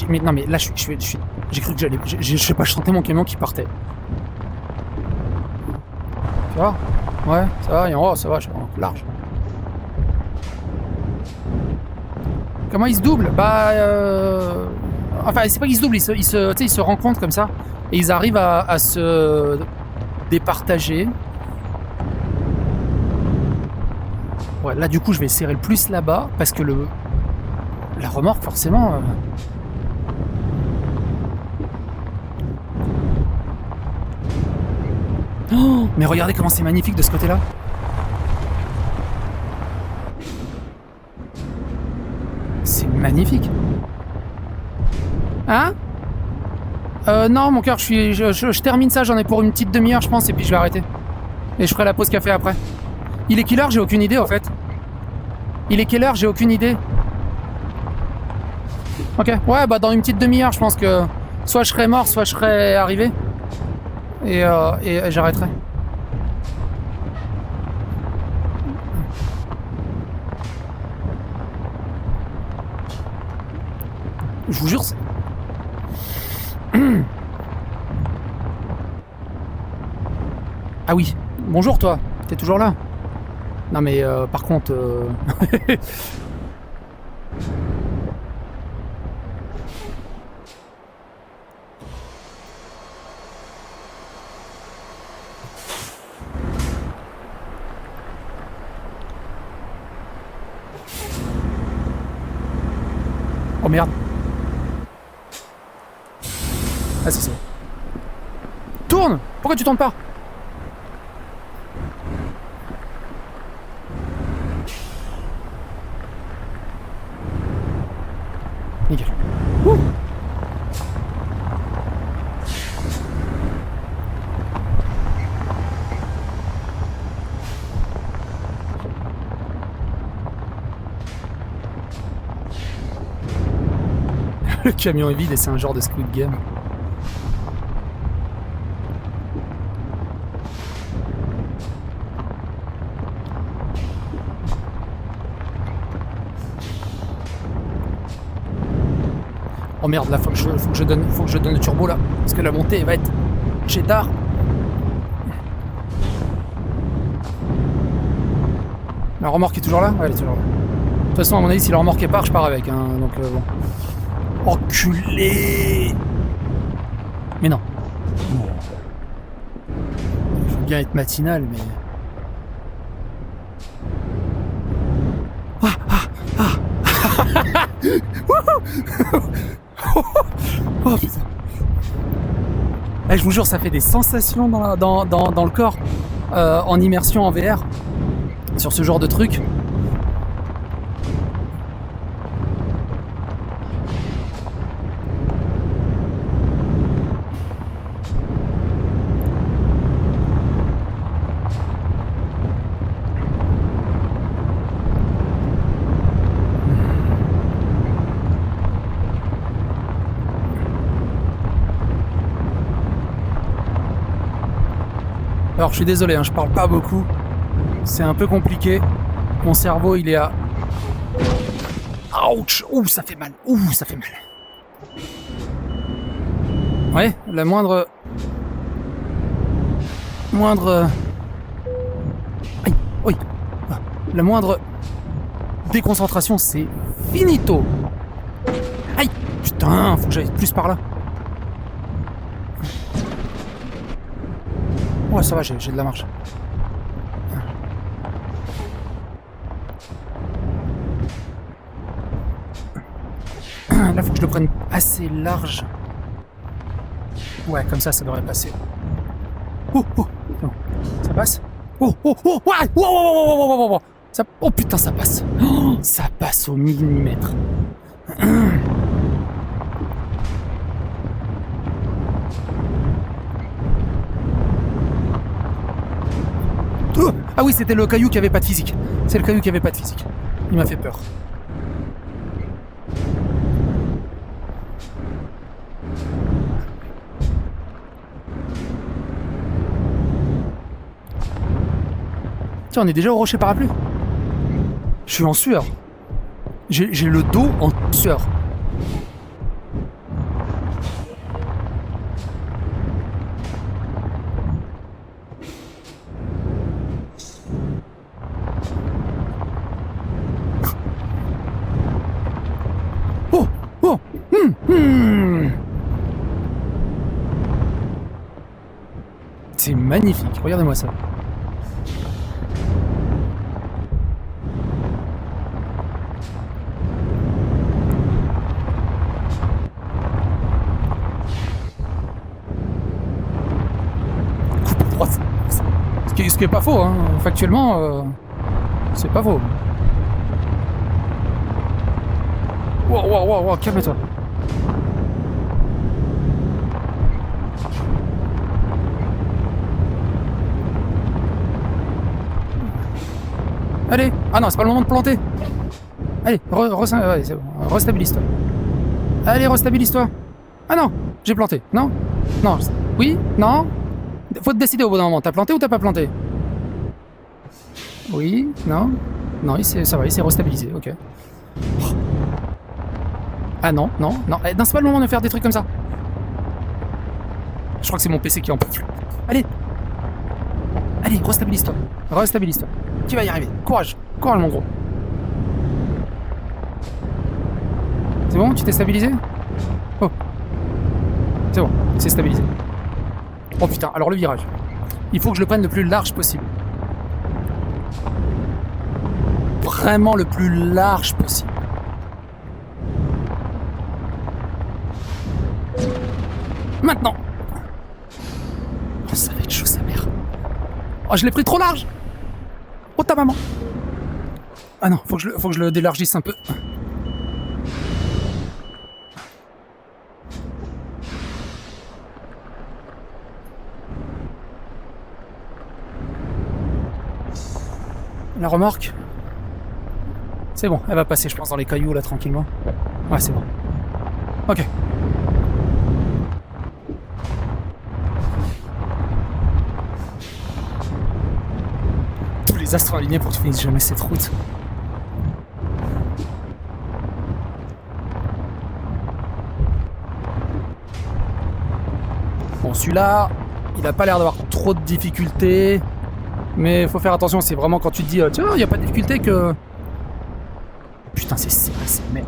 mais non mais là j'ai cru que j'allais... Je sais pas, je sentais mon camion qui partait. Tu vois? Ouais, ça va, oh, ça va, je suis large. Comment il se double? Bah, enfin, c'est pas qu'il se double, ils se rencontrent comme ça. Et ils arrivent à se départager. Ouais, là, du coup, je vais serrer le plus là-bas, parce que la remorque, forcément... Oh, mais regardez comment c'est magnifique de ce côté-là. C'est magnifique. Hein? Non, mon cœur, je termine ça, j'en ai pour une petite demi-heure, je pense, et puis je vais arrêter. Et je ferai la pause café après. Il est quelle heure? J'ai aucune idée, en fait. Il est quelle heure? J'ai aucune idée. Ok, ouais, bah dans une petite demi-heure, je pense que soit je serai mort, soit je serai arrivé. Et j'arrêterai. Je vous jure, c'est... Ah oui, bonjour toi, t'es toujours là? Non mais par contre... Oh merde. Ah c'est ça. Tourne! Pourquoi tu tournes pas? Nickel. Ouh. Le camion est vide et c'est un genre de Squid Game. Oh merde, là faut que je donne le turbo là, parce que la montée va être cheddar. La remorque est toujours là? Ouais, elle est toujours là. De toute façon, à mon avis, si la remorque part, je pars avec. Hein, donc bon. Enculé! Mais non. Je veux bien être matinal, mais... Oh putain. Eh, je vous jure, ça fait des sensations dans le corps en immersion en VR sur ce genre de truc. Alors je suis désolé, hein, je parle pas beaucoup. C'est un peu compliqué. Mon cerveau il est à... Ouch! Ouh, ça fait mal. Ouh, ça fait mal. Ouais, la moindre... Oui. La moindre déconcentration, c'est finito. Aïe. Putain, faut que j'aille plus par là. Ouais, ça va, j'ai de la marge. Là, faut que je le prenne assez large. Ouais, comme ça devrait passer. Oh, oh, non. Ça passe. Oh, oh, oh, ouais, oh, oh, oh, oh, oh, ça, oh putain, ça passe. Oh, ça passe au millimètre. Oh, ah oui, c'était le caillou qui avait pas de physique. C'est le caillou qui avait pas de physique. Il m'a fait peur. Tiens, on est déjà au rocher parapluie. Je suis en sueur. J'ai le dos en sueur. Oh, oh, C'est magnifique, regardez-moi ça. Ce qui est pas faux, hein. Factuellement, c'est pas faux. Wow, calme-toi. Allez. Ah non, c'est pas le moment de planter. Allez, restabilise-toi. Allez, restabilise-toi. Ah non, j'ai planté. Non. Oui. Non. Faut te décider au bout d'un moment. T'as planté ou t'as pas planté? Oui. Non. Non, ça va, il s'est restabilisé. Ok. Ah non. Non, c'est pas le moment de faire des trucs comme ça. Je crois que c'est mon PC qui en peut plus. Allez, restabilise-toi. Tu vas y arriver. Courage, mon gros. C'est bon, tu t'es stabilisé? Oh. C'est bon, c'est stabilisé. Oh putain, alors le virage. Il faut que je le prenne le plus large possible. Vraiment le plus large possible. Maintenant. Oh, ça va être chaud, sa mère. Oh, je l'ai pris trop large. Oh, ta maman. Ah non, faut que je le délargisse un peu. La remorque. C'est bon, elle va passer, je pense, dans les cailloux, là, tranquillement. Ouais, c'est bon. Ok. Tous les astres alignés pour que tu finisses jamais cette route. Bon, celui-là, il a pas l'air d'avoir trop de difficultés. Mais faut faire attention, c'est vraiment quand tu te dis tiens, il n'y a pas de difficulté que... Putain, c'est serré, c'est merde.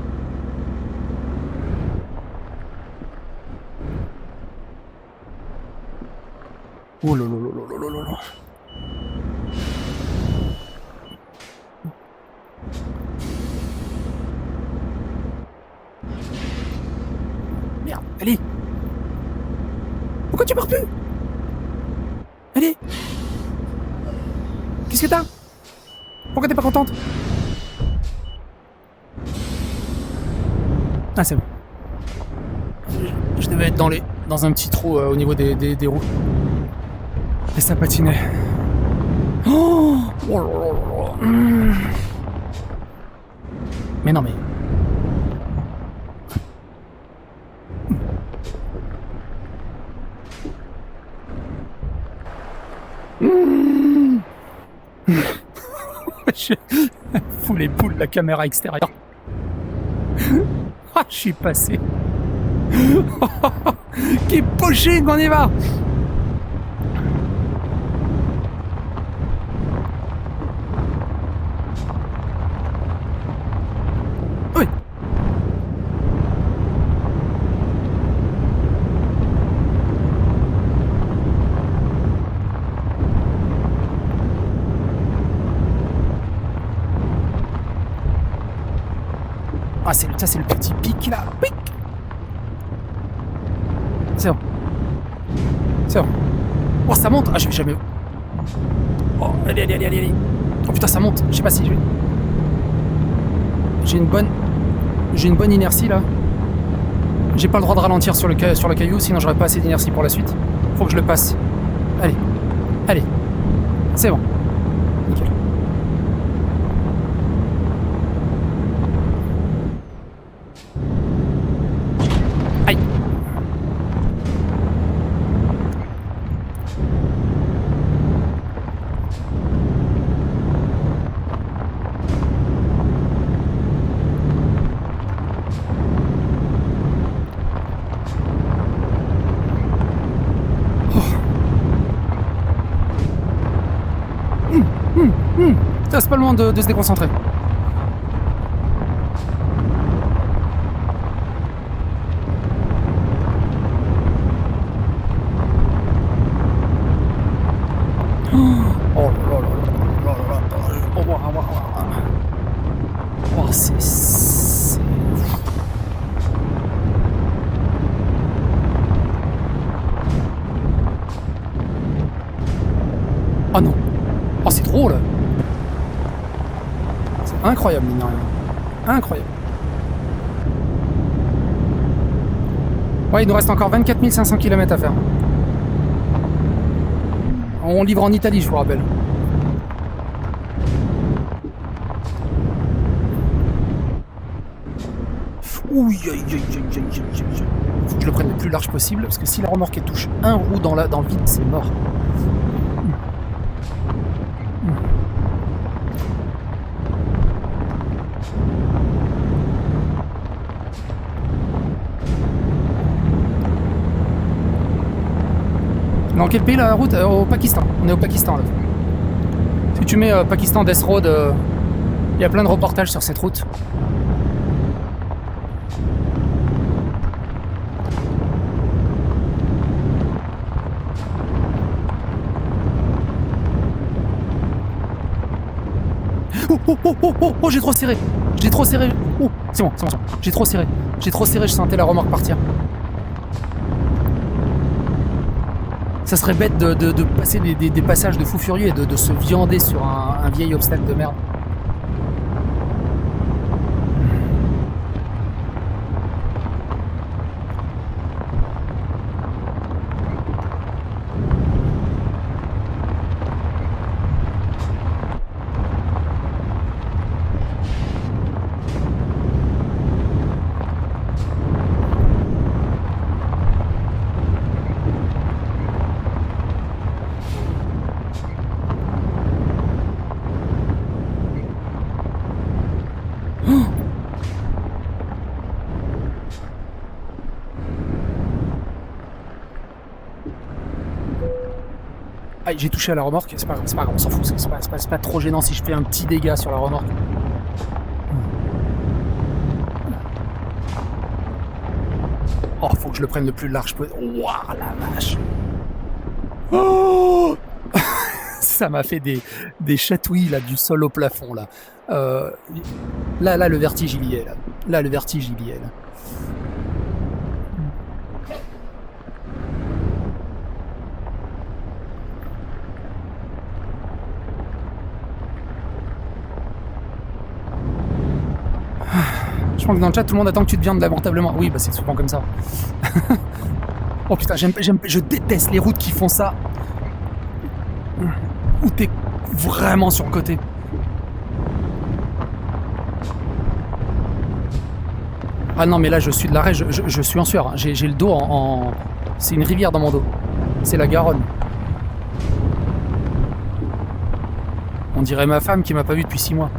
Oh là là là là là là. Merde, allez. Pourquoi tu pars plus? Allez. Qu'est-ce que t'as? Pourquoi t'es pas contente? Ah, c'est bon. Je devais être dans un petit trou au niveau des roues. Et ça patinait. Oh, oh là là là là. Mais non, mais... Je fous les boules de la caméra extérieure. Ah, je suis passé. Qui pushing, on y va. Ah, ça c'est le petit pic là. Pic. C'est bon. C'est bon. Oh, ça monte. Ah, je vais jamais... Oh, allez. Oh putain, ça monte. Je sais pas si je vais... J'ai une bonne inertie là. J'ai pas le droit de ralentir sur le caillou, sinon j'aurais pas assez d'inertie pour la suite. Faut que je le passe. Allez. C'est bon. Nickel. Aïe. Ça, c'est pas loin de se déconcentrer. Oh, c'est... Oh non. Oh, c'est drôle. C'est incroyable, mine de rien. Incroyable. Ouais, il nous reste encore 24 500 km à faire. On livre en Italie, je vous rappelle. Ouh, faut que je le prenne le plus large possible, parce que si la remorque elle touche un roue dans le vide, c'est mort. Dans quel pays la route? Au Pakistan. On est au Pakistan là. Si tu mets Pakistan Death Road, il y a plein de reportages sur cette route. Oh, j'ai trop serré. Oh, c'est bon. J'ai trop serré, je sentais la remorque partir. Ça serait bête de passer des passages de fou furieux et de se viander sur un vieil obstacle de merde. Ah, j'ai touché à la remorque, c'est pas grave, on s'en fout, c'est pas trop gênant si je fais un petit dégât sur la remorque. Oh, faut que je le prenne le plus large possible. Waouh, la vache. Oh ça m'a fait des chatouilles là, du sol au plafond là. Là, le vertige il y est là. Là, le vertige il y est là. Je pense que dans le chat, tout le monde attend que tu te viendes lamentablement. Oui, bah c'est souvent comme ça. Oh putain, je déteste les routes qui font ça. Où t'es vraiment sur le côté. Ah non, mais là, je suis de l'arrêt, je suis en sueur. Hein. J'ai le dos en... C'est une rivière dans mon dos. C'est la Garonne. On dirait ma femme qui m'a pas vu depuis 6 mois.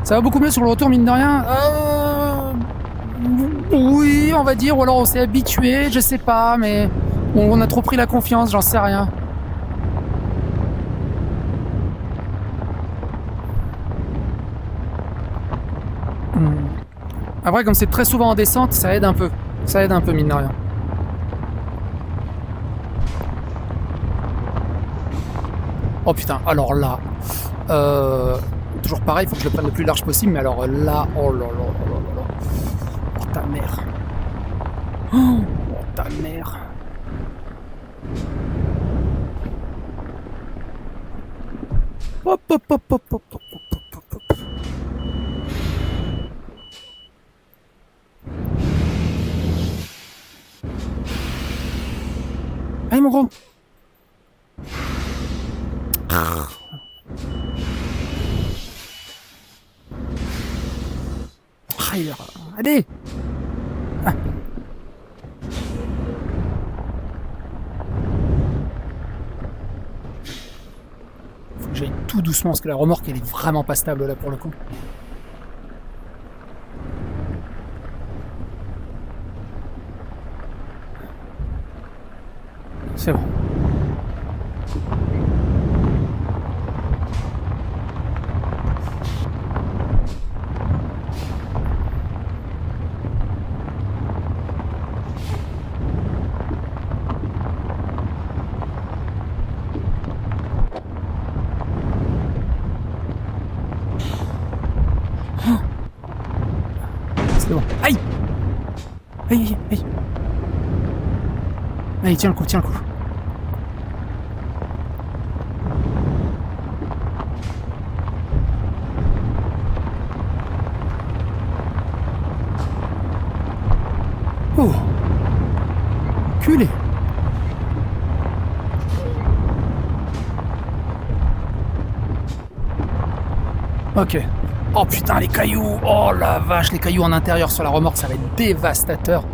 Ça va beaucoup mieux sur le retour, mine de rien. Oui, on va dire, ou alors on s'est habitué, je sais pas, mais on a trop pris la confiance, j'en sais rien. Après, comme c'est très souvent en descente, ça aide un peu. Ça aide un peu, mine de rien. Oh putain, alors là... Euh, toujours pareil, il faut que je le prenne le plus large possible, mais alors là... Oh là là là là là. Oh ta mère. Oh ta mère. Hop hop hop hop hop hop hop hop hop. Allez mon gros. Allez. Ah. Faut que j'aille tout doucement parce que la remorque elle est vraiment pas stable là pour le coup. C'est bon. C'est bon. Aïe. Aïe, aïe. Allez, tiens le coup, tiens le coup. Oh. Culé. Ok. Oh putain, les cailloux. Oh la vache, les cailloux en intérieur sur la remorque, ça va être dévastateur.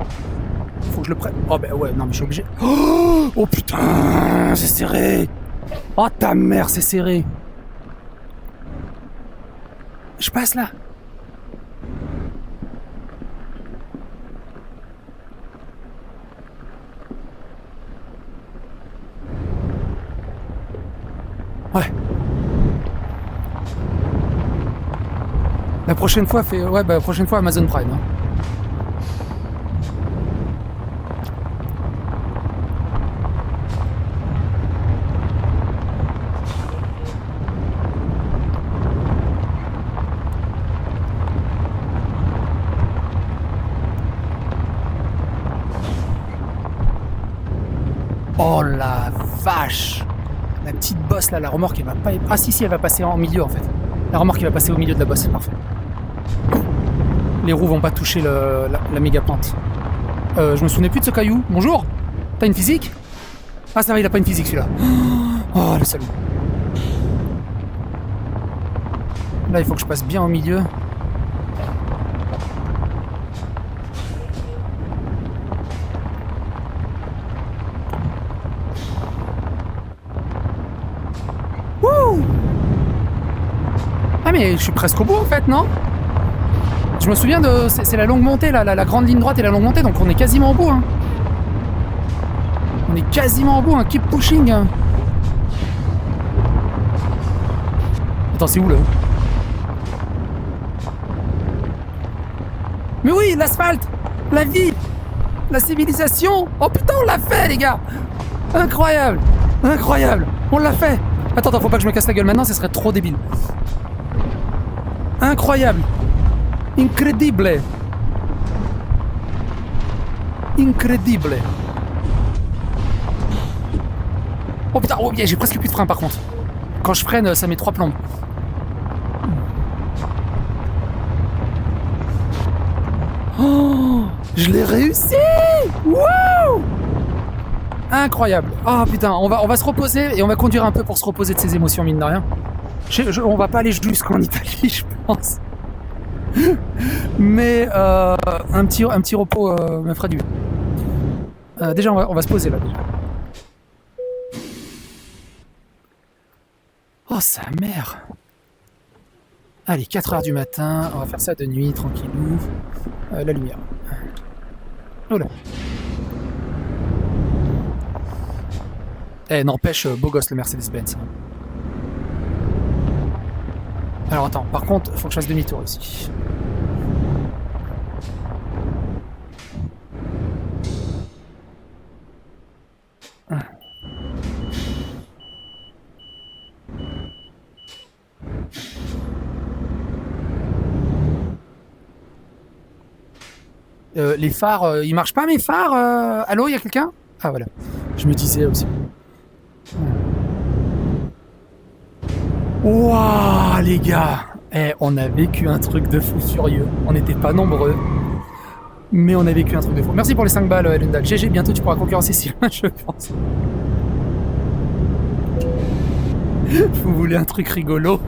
Faut que je le prenne. Oh bah ouais, non mais je suis obligé. Oh putain, c'est serré. Oh ta mère, c'est serré. Je passe là. Ouais. La prochaine fois, ouais, bah, la prochaine fois Amazon Prime. Hein. Oh la vache. La petite bosse là, la remorque, elle va pas... Ah si, elle va passer en milieu en fait. La remorque, elle va passer au milieu de la bosse, c'est parfait. Les roues vont pas toucher la méga pente. Je me souvenais plus de ce caillou. Bonjour. T'as une physique? Ah ça va, il a pas une physique celui-là. Oh le salaud. Là, il faut que je passe bien au milieu. Wouh! Ah mais je suis presque au bout en fait, non? Je me souviens de... C'est la longue montée, là, la grande ligne droite et la longue montée, donc on est quasiment au bout. Hein. On est quasiment au bout, hein. Keep pushing. Hein. Attends, c'est où là? Mais oui, l'asphalte, la vie, la civilisation. Oh putain, on l'a fait les gars. Incroyable, incroyable, on l'a fait. Attends, faut pas que je me casse la gueule maintenant, ce serait trop débile. Incroyable. Incredible. Incredible. Oh putain, oh, j'ai presque plus de frein par contre. Quand je freine, ça met 3 plombes. Oh, je l'ai réussi. Wouh! Incroyable. Ah oh, putain, on va se reposer et on va conduire un peu pour se reposer de ses émotions, mine de rien. On va pas aller jusqu'en Italie, je pense. Mais un petit repos me ferait du bien. Déjà, on va se poser là. Déjà. Oh, sa mère. Allez, 4h du matin, on va faire ça de nuit, tranquillou. La lumière. Oh là. Eh, n'empêche, beau gosse le Mercedes-Benz. Alors attends, par contre, faut que je fasse demi-tour ici. Les phares, ils marchent pas mes phares allô, il y a quelqu'un? Ah voilà, je me disais aussi. Wouah les gars, on a vécu un truc de fou furieux. On n'était pas nombreux, mais on a vécu un truc de fou. Merci pour les 5 balles Lundal. GG, bientôt tu pourras concurrencer Sylvain, je pense. Vous voulez un truc rigolo?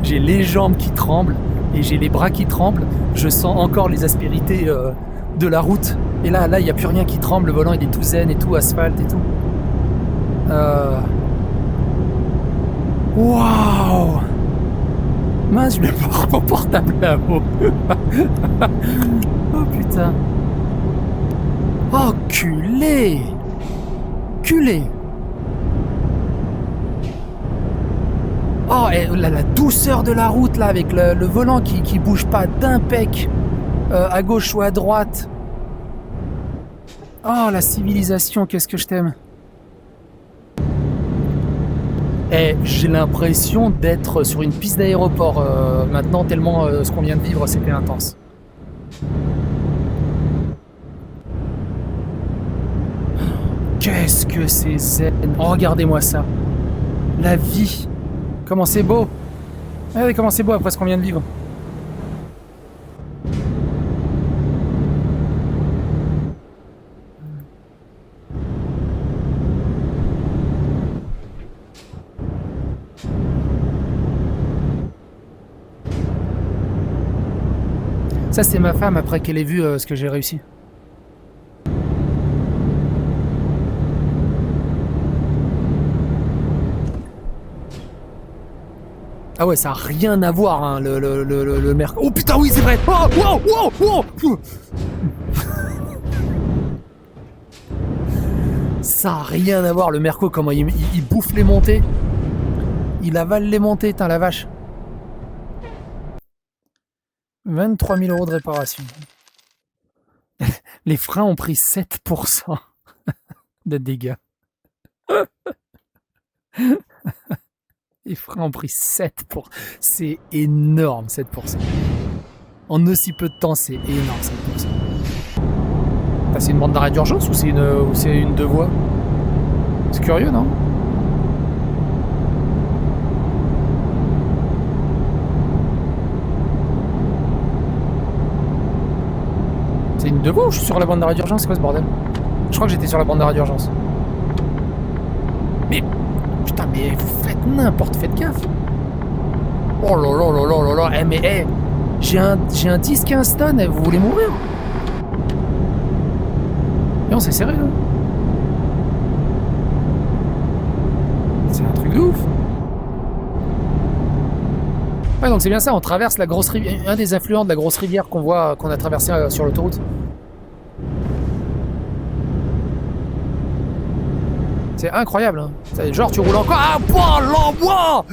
J'ai les jambes qui tremblent et j'ai les bras qui tremblent. Je sens encore les aspérités de la route. Et là, il n'y a plus rien qui tremble. Le volant, il est tout zen et tout, asphalte et tout. Waouh! Mince, je vais voir mon portable là-haut. Oh putain. Oh, culé! Culé! Oh, et la douceur de la route là, avec le volant qui bouge pas d'un pec à gauche ou à droite. Oh, la civilisation, qu'est-ce que je t'aime. Et j'ai l'impression d'être sur une piste d'aéroport maintenant, tellement ce qu'on vient de vivre, c'était intense. Qu'est-ce que c'est zen. Oh, regardez-moi ça. La vie. Comment c'est beau. Regardez comment c'est beau après ce qu'on vient de vivre. Ça, c'est ma femme après qu'elle ait vu ce que j'ai réussi. Ah ouais, ça a rien à voir, hein, le merc. Oh putain, oui, c'est vrai. Oh, wow, wow, wow. Ça a rien à voir, le Merco, comment il bouffe les montées. Il avale les montées, tain la vache. 23 000 € de réparation. Les freins ont pris 7% de dégâts. Les freins ont pris 7%. C'est énorme, 7%. En aussi peu de temps, c'est énorme, 7%. C'est une bande d'arrêt d'urgence ou c'est une deux voies? C'est curieux, non? C'est une deux voies ou je suis sur la bande d'arrêt d'urgence? C'est quoi ce bordel? Je crois que j'étais sur la bande d'arrêt d'urgence. Mais putain, mais vous faites n'importe, faites gaffe. Oh là là là là là là. Mais j'ai un 10-15 tonnes, vous voulez mourir? Non, c'est serré là. C'est un truc de ouf. Ouais, donc c'est bien ça, on traverse la grosse rivière, un des affluents de la grosse rivière qu'on a traversé sur l'autoroute. C'est incroyable, hein. Genre tu roules encore. Ah, boah, l'envoi.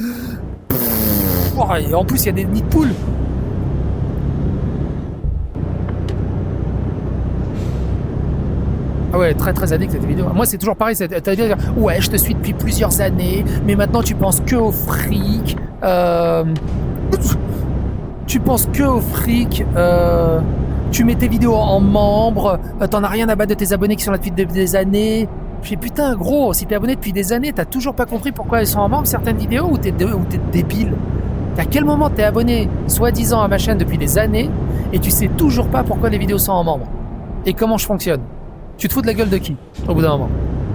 Et en plus il y a des nids de poules. Ah ouais, très très addict cette vidéo. Moi c'est toujours pareil, t'as dit ouais, je te suis depuis plusieurs années, mais maintenant tu penses que au fric. Tu penses que au fric. Tu mets tes vidéos en membre, t'en as rien à battre de tes abonnés qui sont là depuis des années. Je fais putain gros, si t'es abonné depuis des années, t'as toujours pas compris pourquoi elles sont en membre certaines vidéos ou t'es débile. À quel moment t'es abonné soi-disant à ma chaîne depuis des années et tu sais toujours pas pourquoi les vidéos sont en membre et comment je fonctionne? Tu te fous de la gueule de qui au bout d'un moment?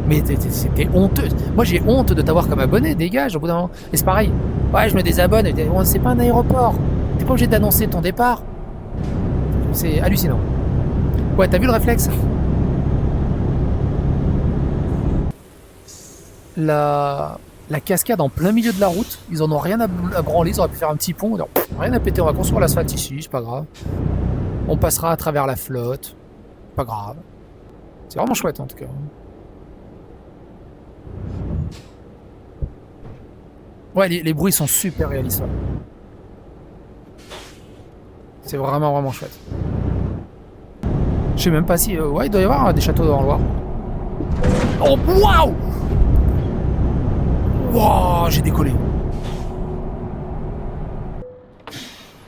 Mais t'es honteux. Moi j'ai honte de t'avoir comme abonné, dégage au bout d'un moment. Et c'est pareil. Ouais, je me désabonne. C'est pas un aéroport. T'es pas obligé d'annoncer ton départ. C'est hallucinant. Ouais, t'as vu le réflexe? La cascade en plein milieu de la route, ils en ont rien à branler, ils auraient pu faire un petit pont, dire, rien à péter, on va construire l'asphalte ici, c'est pas grave. On passera à travers la flotte, pas grave. C'est vraiment chouette en tout cas. Ouais, les bruits sont super réalistes. C'est vraiment vraiment chouette. Je sais même pas si... ouais, il doit y avoir des châteaux dans le Loire. Oh, waouh! Wow, j'ai décollé.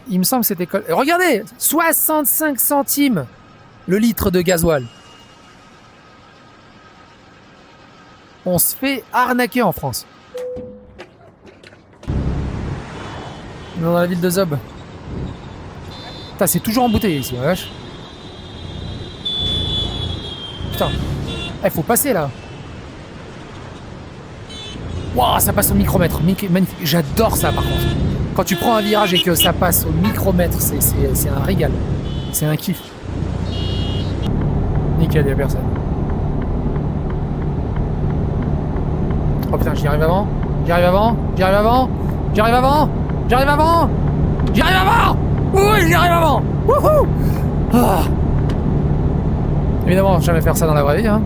Il me semble que c'était... Regardez, 65 centimes le litre de gasoil. On se fait arnaquer en France. Dans la ville de Zob. Putain, c'est toujours embouteillé ici, la vache. Putain. Il faut passer là. Waouh, ça passe au micromètre. Magnifique. J'adore ça par contre. Quand tu prends un virage et que ça passe au micromètre, c'est un régal. C'est un kiff. Nickel, y'a personne. Oh putain, j'y arrive avant. J'y arrive avant. J'y arrive avant. J'y arrive avant. J'y arrive avant. J'y arrive avant. Oui, j'y arrive avant. Wouhou. Ah. Évidemment, jamais faire ça dans la vraie vie, hein.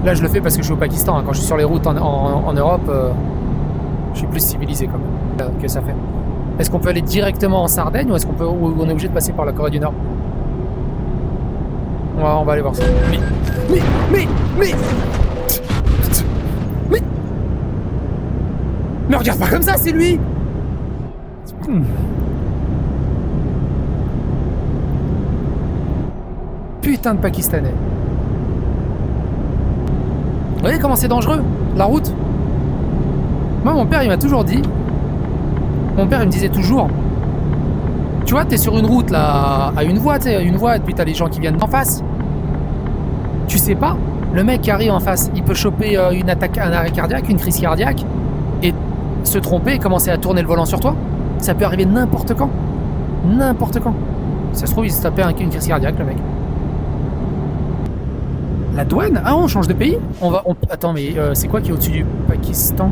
Là, je le fais parce que je suis au Pakistan. Hein. Quand je suis sur les routes en Europe, je suis plus civilisé quand même que ça fait. Est-ce qu'on peut aller directement en Sardaigne ou est-ce qu'on peut, ou on est obligé de passer par la Corée du Nord? On va aller voir ça. Mais regarde pas comme ça, c'est lui. Putain de Pakistanais. Vous voyez comment c'est dangereux, la route? Moi, mon père, il m'a toujours dit... Mon père, il me disait toujours... Tu vois, t'es sur une route, là, à une voie, tu sais, une voie, et puis t'as les gens qui viennent d'en face. Tu sais pas, le mec qui arrive en face, il peut choper une attaque, un arrêt cardiaque, une crise cardiaque, et se tromper et commencer à tourner le volant sur toi. Ça peut arriver n'importe quand. N'importe quand. Ça se trouve, il se tapait une crise cardiaque, le mec. La douane? Ah, on change de pays? Attends, mais c'est quoi qui est au-dessus du Pakistan?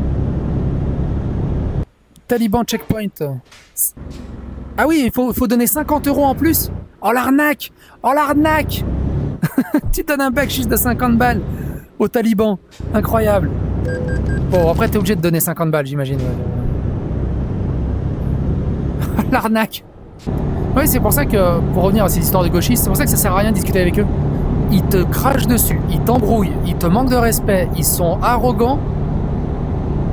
Taliban checkpoint. Ah oui, il faut donner 50 € en plus. Oh l'arnaque! Oh l'arnaque! Tu donnes un backshit de 50 balles aux talibans. Incroyable. Bon, après, t'es obligé de donner 50 balles, j'imagine. L'arnaque. Oui, c'est pour ça que, pour revenir à ces histoires de gauchistes, c'est pour ça que ça sert à rien de discuter avec eux. Ils te crachent dessus, ils t'embrouillent, ils te manquent de respect, ils sont arrogants.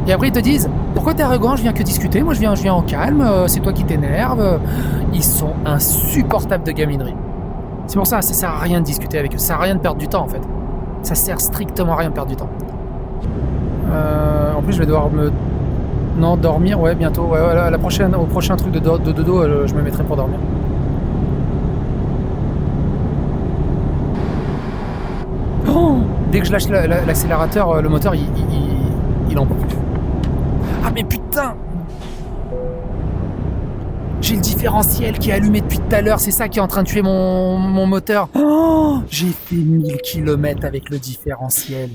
Et après, ils te disent, pourquoi t'es arrogant? Je viens que discuter, moi je viens en calme, c'est toi qui t'énerve. Ils sont insupportables de gaminerie. C'est pour ça, ça sert à rien de discuter avec eux, ça sert à rien de perdre du temps en fait. Ça sert strictement à rien de perdre du temps. En plus, je vais devoir dormir, ouais, bientôt. Ouais, voilà, au prochain truc de dodo, je me mettrai pour dormir. Oh, dès que je lâche l'accélérateur, le moteur, il en peut plus. Ah mais putain! J'ai le différentiel qui est allumé depuis tout à l'heure, c'est ça qui est en train de tuer mon moteur. Oh, j'ai fait 1000 km avec le différentiel.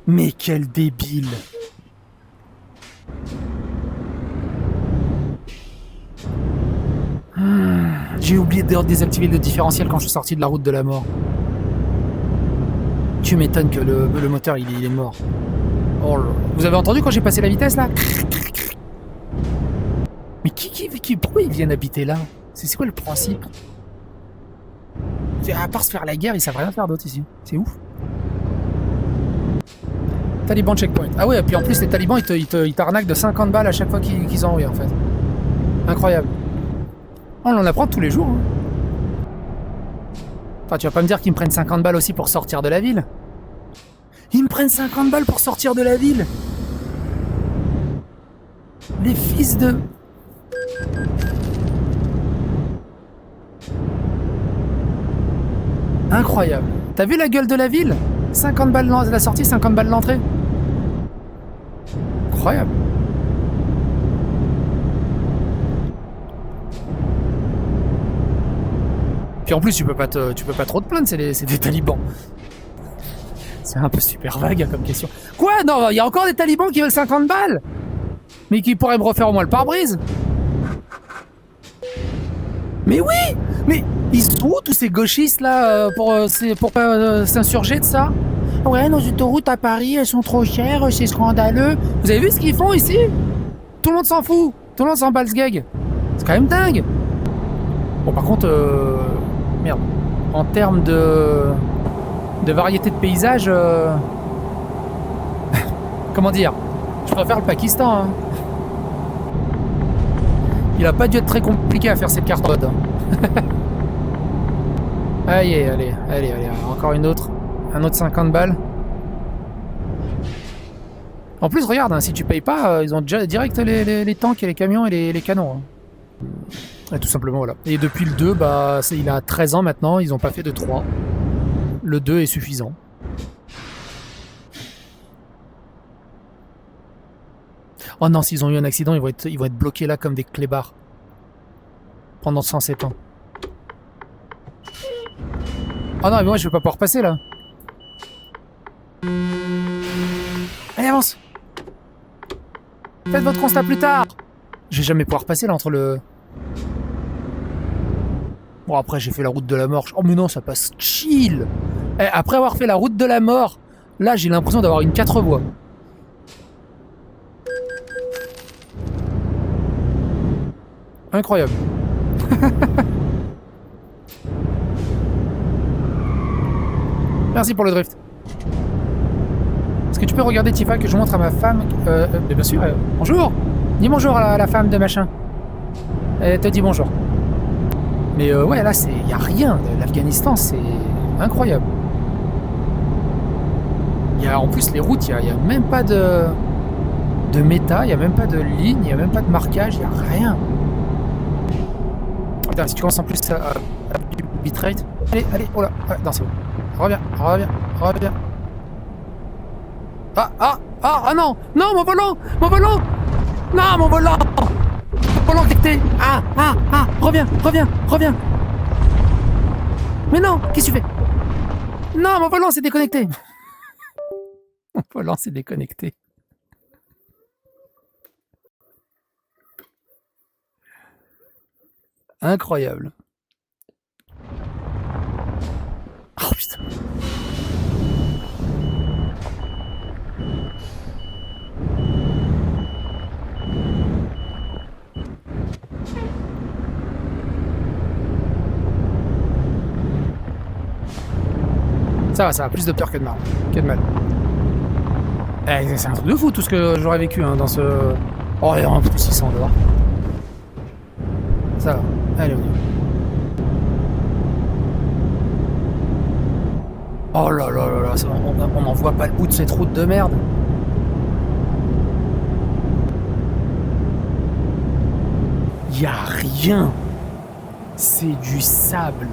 Mais quel débile! J'ai oublié de désactiver le différentiel quand je suis sorti de la route de la mort. Tu m'étonnes que le moteur il est mort. Oh là. Vous avez entendu quand j'ai passé la vitesse là? Mais pourquoi ils viennent habiter là? C'est quoi le principe? À part se faire la guerre, ils savent rien faire d'autre ici. C'est ouf. Taliban checkpoint. Ah ouais, et puis en plus les talibans ils t'arnaquent de 50 balles à chaque fois qu'ils envoient en fait. Incroyable. On en apprend tous les jours. Hein. Enfin, tu vas pas me dire qu'ils me prennent 50 balles aussi pour sortir de la ville? Ils me prennent 50 balles pour sortir de la ville? Les fils de... Incroyable. T'as vu la gueule de la ville? 50 balles la sortie, 50 balles l'entrée. Incroyable. Puis en plus, tu peux pas trop te plaindre, c'est des talibans. C'est un peu super vague comme question. Quoi? Non, il y a encore des talibans qui veulent 50 balles? Mais qui pourraient me refaire au moins le pare-brise? Mais oui! Mais ils sont où tous ces gauchistes là pour pas s'insurger de ça? Ouais, nos autoroutes à Paris, elles sont trop chères, c'est scandaleux. Vous avez vu ce qu'ils font ici? Tout le monde s'en fout. Tout le monde s'en bat le sgeg. C'est quand même dingue. Bon, par contre, merde. En termes de variété de paysages, comment dire? Je préfère le Pakistan. Hein. Il a pas dû être très compliqué à faire cette carte mode. Allez, encore une autre. Un autre 50 balles. En plus, regarde, hein, si tu payes pas, ils ont déjà direct les tanks et les camions et les canons. Hein. Et tout simplement, voilà. Et depuis le 2, bah, il a 13 ans maintenant, ils ont pas fait de 3. Le 2 est suffisant. Oh non, s'ils ont eu un accident, ils vont être bloqués là comme des clébards. Pendant 107 ans. Oh non, mais moi je vais pas pouvoir passer là. Allez, avance. Faites votre constat plus tard. Je vais jamais pouvoir passer là entre le... Bon, après j'ai fait la route de la mort. Oh mais non, ça passe chill. Après avoir fait la route de la mort, là j'ai l'impression d'avoir une 4 voies. Incroyable. Merci pour le drift. Est-ce que tu peux regarder, Tifa, que je montre à ma femme bien sûr. Bonjour. Dis bonjour à la femme de machin. Elle te dit bonjour. Mais ouais, là, y a rien. L'Afghanistan, c'est incroyable. En plus, les routes, il n'y a même pas de méta, il n'y a même pas de ligne, il n'y a même pas de marquage, il n'y a rien. Attends, si tu commences en plus à du bitrate. Allez, oh là, non, c'est bon. Reviens. Ah non, mon volant, non, mon volant connecté. Reviens. Mais non, qu'est-ce que tu fais? Non, mon volant s'est déconnecté. Mon volant s'est déconnecté. Incroyable. Oh putain. Ça va, plus de peur que de mal. C'est un truc de fou tout ce que j'aurais vécu hein, dans ce... Oh, il y a un plus 600 dehors. Ça va, allez, on y va. Oh là, on n'en voit pas le bout de cette route de merde. Y a rien. C'est du sable.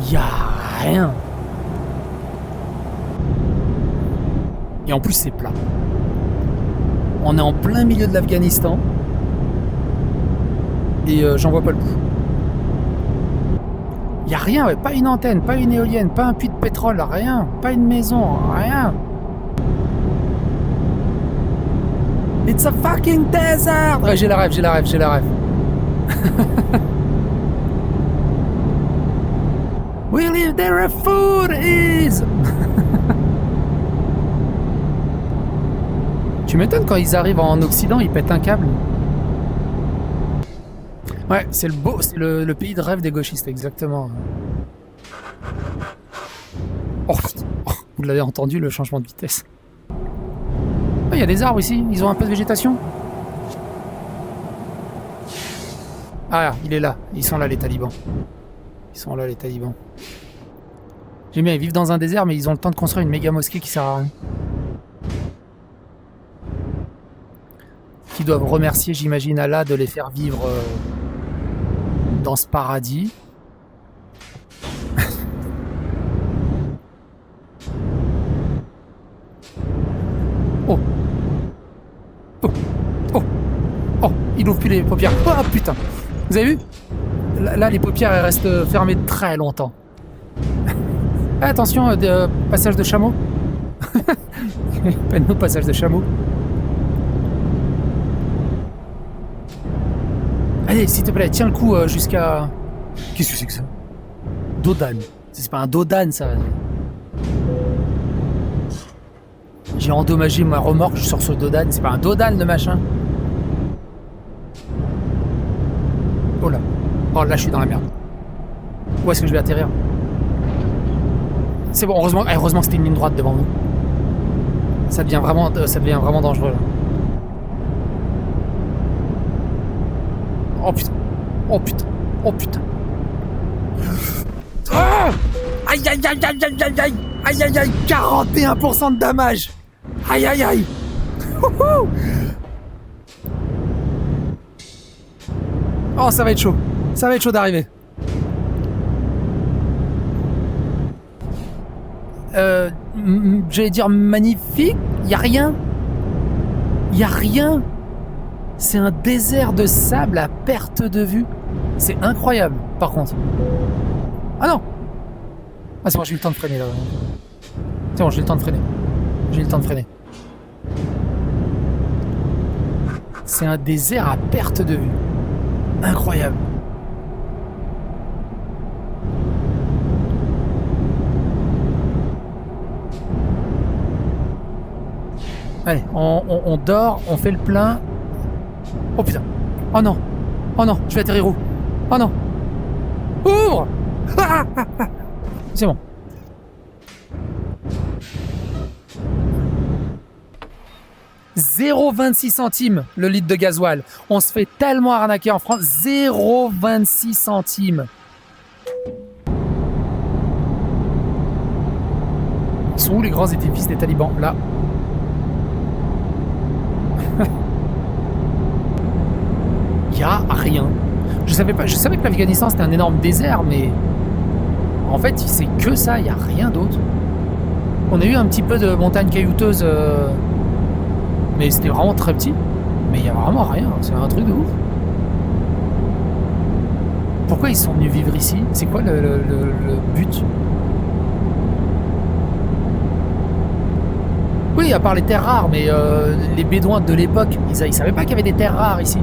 Y a rien. Et en plus, c'est plat. On est en plein milieu de l'Afghanistan. Et j'en vois pas le bout. Y a rien, ouais. Pas une antenne, pas une éolienne, pas un puits de pétrole, rien. Pas une maison, rien. It's a fucking desert. Ouais, j'ai la rêve. We live there, food is. Tu m'étonnes quand ils arrivent en Occident, ils pètent un câble. Ouais, c'est le pays de rêve des gauchistes, exactement. Oh, vous l'avez entendu, le changement de vitesse. Il y a des arbres ici, ils ont un peu de végétation. Ah, il est là, ils sont là les talibans. J'aime bien, ils vivent dans un désert, mais ils ont le temps de construire une méga mosquée qui sert à rien. Qui doivent remercier, j'imagine, Allah de les faire vivre dans ce paradis. Oh, il ouvre plus les paupières. Oh putain, vous avez vu? Là, les paupières, elles restent fermées très longtemps. Attention, passage de chameau. Panneau passage de chameau. Allez, s'il te plaît, tiens le coup jusqu'à... Qu'est-ce que c'est que ça? Dodan. C'est pas un Dodan, ça. J'ai endommagé ma remorque sur ce Dodan. C'est pas un Dodan, le machin. Oh là. Oh là, je suis dans la merde. Où est-ce que je vais atterrir? C'est bon, heureusement que c'était une ligne droite devant nous. Ça devient vraiment dangereux, là. Oh putain. Oh putain. Oh putain. Oh aïe aïe aïe aïe aïe aïe aïe. Aïe aïe aïe. 41% de damage. Aïe aïe aïe. Oh, ça va être chaud. Ça va être chaud d'arriver. J'allais dire magnifique. Y'a rien. Y'a rien. C'est un désert de sable à perte de vue. C'est incroyable, par contre. Ah non. Ah c'est bon, j'ai eu le temps de freiner là. C'est bon, j'ai eu le temps de freiner. J'ai eu le temps de freiner. C'est un désert à perte de vue. Incroyable. Allez, on dort, on fait le plein. Oh putain. Oh non. Oh non, je vais atterrir où? Oh non. Ouvre. C'est bon. « 0,26 centimes le litre de gasoil. On se fait tellement arnaquer en France. 0,26 centimes. Ils sont où les grands édifices des talibans? Là. Il n'y a rien. Je savais que l'Afghanistan c'était un énorme désert, mais en fait c'est que ça, il n'y a rien d'autre. On a eu un petit peu de montagne caillouteuse, mais c'était vraiment très petit. Mais il n'y a vraiment rien, c'est un truc de ouf. Pourquoi ils sont venus vivre ici? C'est quoi le but? Oui, à part les terres rares, mais les bédouins de l'époque, ils savaient pas qu'il y avait des terres rares ici.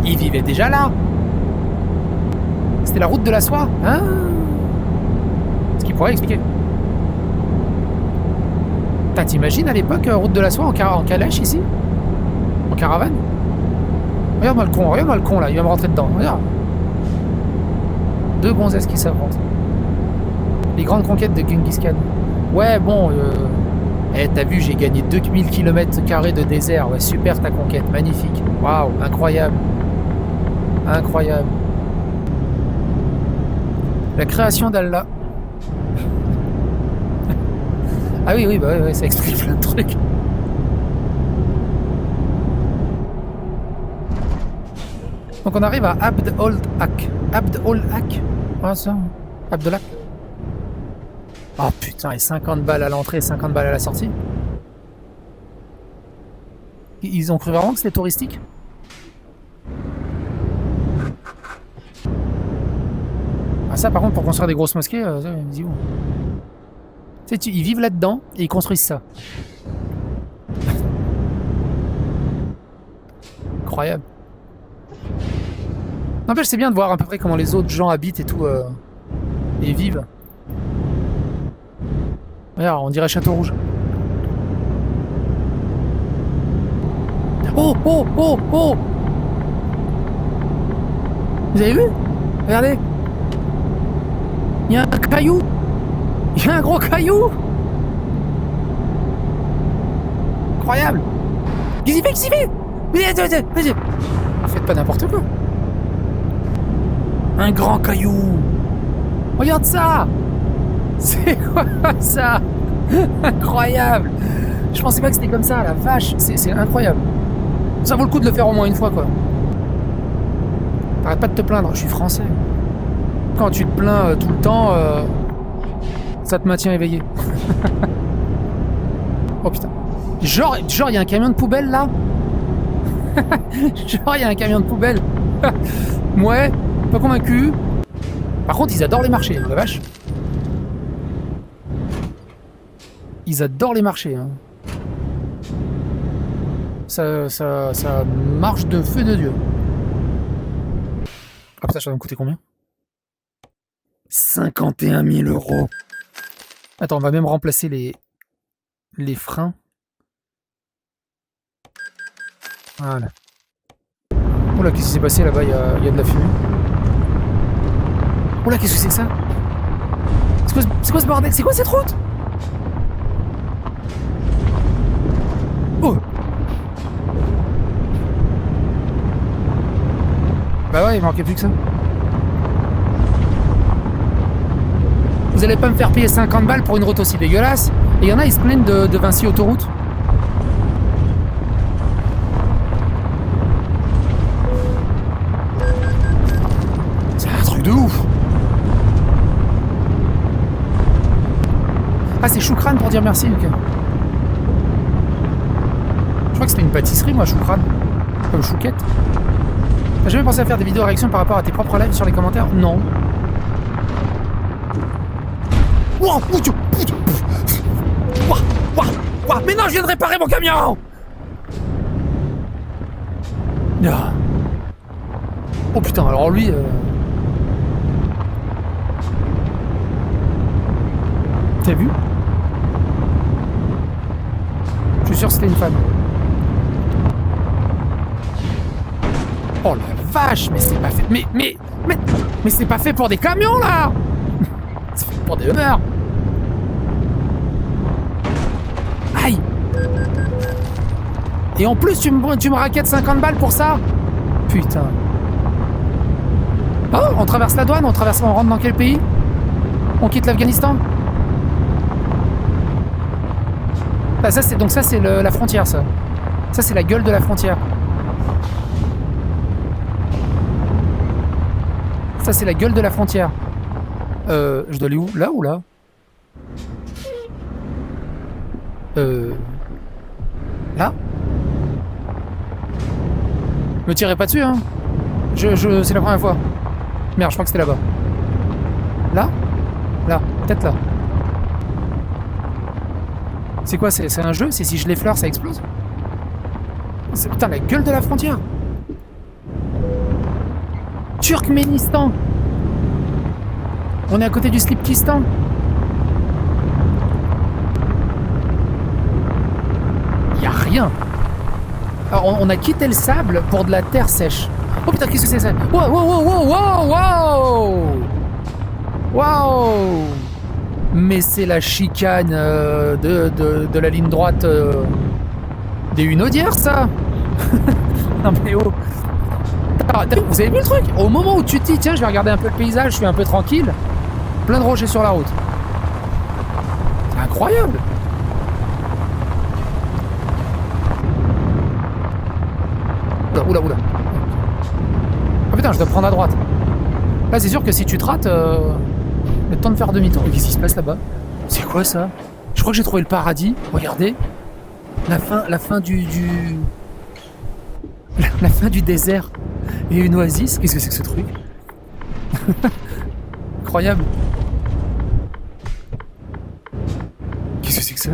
Ils vivaient déjà là. C'était la route de la soie, hein? Ce qui pourrait expliquer. T'imagines à l'époque, route de la soie en calèche ici? En caravane? Regarde-moi le con là, il va me rentrer dedans, regarde. Deux gonzesses qui s'affrontent. Les grandes conquêtes de Genghis Khan. Ouais, bon, t'as vu, j'ai gagné 2000 km² de désert. Ouais, super ta conquête, magnifique. Waouh, incroyable. Incroyable. La création d'Allah. Ah oui, bah ouais, ça explique plein de trucs. Donc on arrive à Abd ol-Hak. Abd ol-Hak? Ah ça, Abdelhak. Oh putain, et 50 balles à l'entrée et 50 balles à la sortie. Ils ont cru vraiment que c'était touristique? Ah ça par contre, pour construire des grosses mosquées, dis où? Tu sais, ils vivent là-dedans et ils construisent ça. Incroyable. N'empêche, c'est bien de voir à peu près comment les autres gens habitent et tout, et vivent. Regarde, on dirait Château Rouge. Oh, oh, oh, oh! Vous avez vu? Regardez. Il y a un caillou. Il y a un gros caillou. Incroyable. Qu'est-ce qu'il fait? Vas-y. Faites pas n'importe quoi. Un grand caillou. Regarde ça. C'est quoi ça? Incroyable. Je pensais pas que c'était comme ça, la vache. C'est incroyable. Ça vaut le coup de le faire au moins une fois, quoi. T'arrêtes pas de te plaindre, je suis français. Quand tu te plains tout le temps, ça te maintient éveillé. Oh putain. Genre il y a un camion de poubelle là. Genre il y a un camion de poubelle. Ouais, pas convaincu. Par contre, ils adorent les marchés, la vache. Ils adorent les marchés. Hein. Ça marche de feu de Dieu. Ah putain, ça va me coûter combien? 51 000 €. Attends, on va même remplacer les freins. Voilà. Oula, qu'est-ce qui s'est passé là-bas? Il y a de la fumée. Oula, qu'est-ce que c'est que ça? C'est quoi ce bordel? C'est quoi cette route? Oh! Bah ouais, il manquait plus que ça. Vous allez pas me faire payer 50 balles pour une route aussi dégueulasse. Et il y en a, ils se plaignent de Vinci Autoroute. C'est un truc de ouf. Ah, c'est Choukran pour dire merci, ok. Je crois que c'était une pâtisserie, moi, Choukran. Comme Chouquette. T'as jamais pensé à faire des vidéos réactions par rapport à tes propres lives sur les commentaires? Non. Wow, mais non, je viens de réparer mon camion! Ah. Oh putain, alors lui... T'as vu? Je suis sûr que c'était une femme. Oh la vache, mais c'est pas fait... Mais c'est pas fait pour des camions, là! C'est fait pour des Hummers. Aïe! Et en plus, tu me raquettes 50 balles pour ça? Putain. Oh, on traverse la douane, on rentre dans quel pays? On quitte l'Afghanistan? Ah, ça c'est la frontière, ça. Ça c'est la gueule de la frontière. Ça c'est la gueule de la frontière. Je dois aller où? Là ou là? Là? Me tirez pas dessus, hein. C'est la première fois. Merde, je crois que c'était là-bas. Là? Là, peut-être là. C'est quoi? C'est un jeu? C'est si je l'effleure, ça explose? C'est putain la gueule de la frontière. Turkménistan. On est à côté du Slipkistan. Y'a rien. Alors, on a quitté le sable pour de la terre sèche. Oh putain, qu'est-ce que c'est ça? Wow, wow, wow, wow, wow, wow. Wow. Mais c'est la chicane de la ligne droite des Hunaudières, ça. Non mais oh. Ah, vous avez vu le truc? Au moment où tu te dis, tiens, je vais regarder un peu le paysage, je suis un peu tranquille, plein de rochers sur la route. C'est incroyable. Oula. Ah putain, je dois prendre à droite. Là, c'est sûr que si tu te rates, le temps de faire demi-tour. Qu'est-ce qui se passe là-bas? C'est quoi ça? Je crois que j'ai trouvé le paradis. Regardez. La fin du... La fin du désert. Et une oasis. Qu'est-ce que c'est que ce truc? Incroyable. Qu'est-ce que c'est que ça?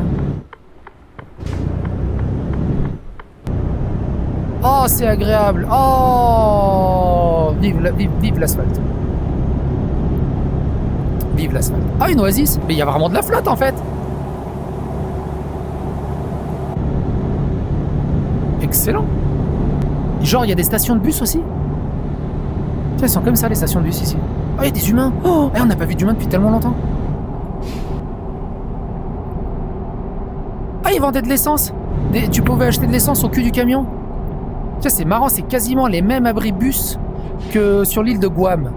Oh, c'est agréable. Oh, vive l'asphalte. Vive l'asphalte. Ah, une oasis. Mais il y a vraiment de la flotte en fait. Excellent. Genre, il y a des stations de bus aussi. Tiens, elles sont comme ça les stations de bus ici. Ah, il y a des humains. Oh, on n'a pas vu d'humains depuis tellement longtemps. Ah, ils vendaient de l'essence. Tu pouvais acheter de l'essence au cul du camion. Tiens, c'est marrant, c'est quasiment les mêmes abribus que sur l'île de Guam.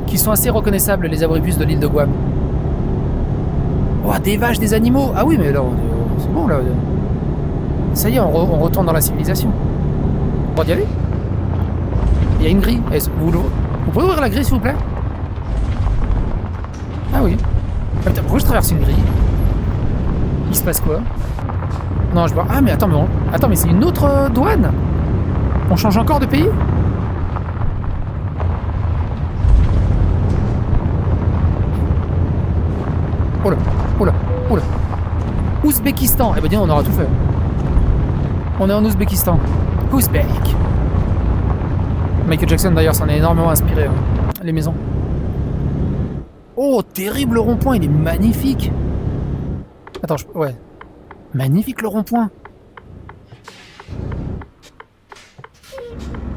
Qui sont assez reconnaissables, les abribus de l'île de Guam. Oh, des vaches, des animaux. Ah oui, mais là, c'est bon, là. Ça y est, on retourne dans la civilisation. On va y aller. Il y a une grille. Vous pouvez ouvrir la grille, s'il vous plaît? Ah oui. Ah, putain, pourquoi je traverse une grille? Il se passe quoi? Non, je vois. Ah, mais attends, mais c'est une autre douane. On change encore de pays? Oh là. Ouzbékistan. Eh ben, on aura tout fait. On est en Ouzbékistan. Ouzbek. Michael Jackson, d'ailleurs, s'en est énormément inspiré. Hein. Les maisons. Oh, terrible rond-point. Il est magnifique. Attends, ouais. Magnifique le rond-point.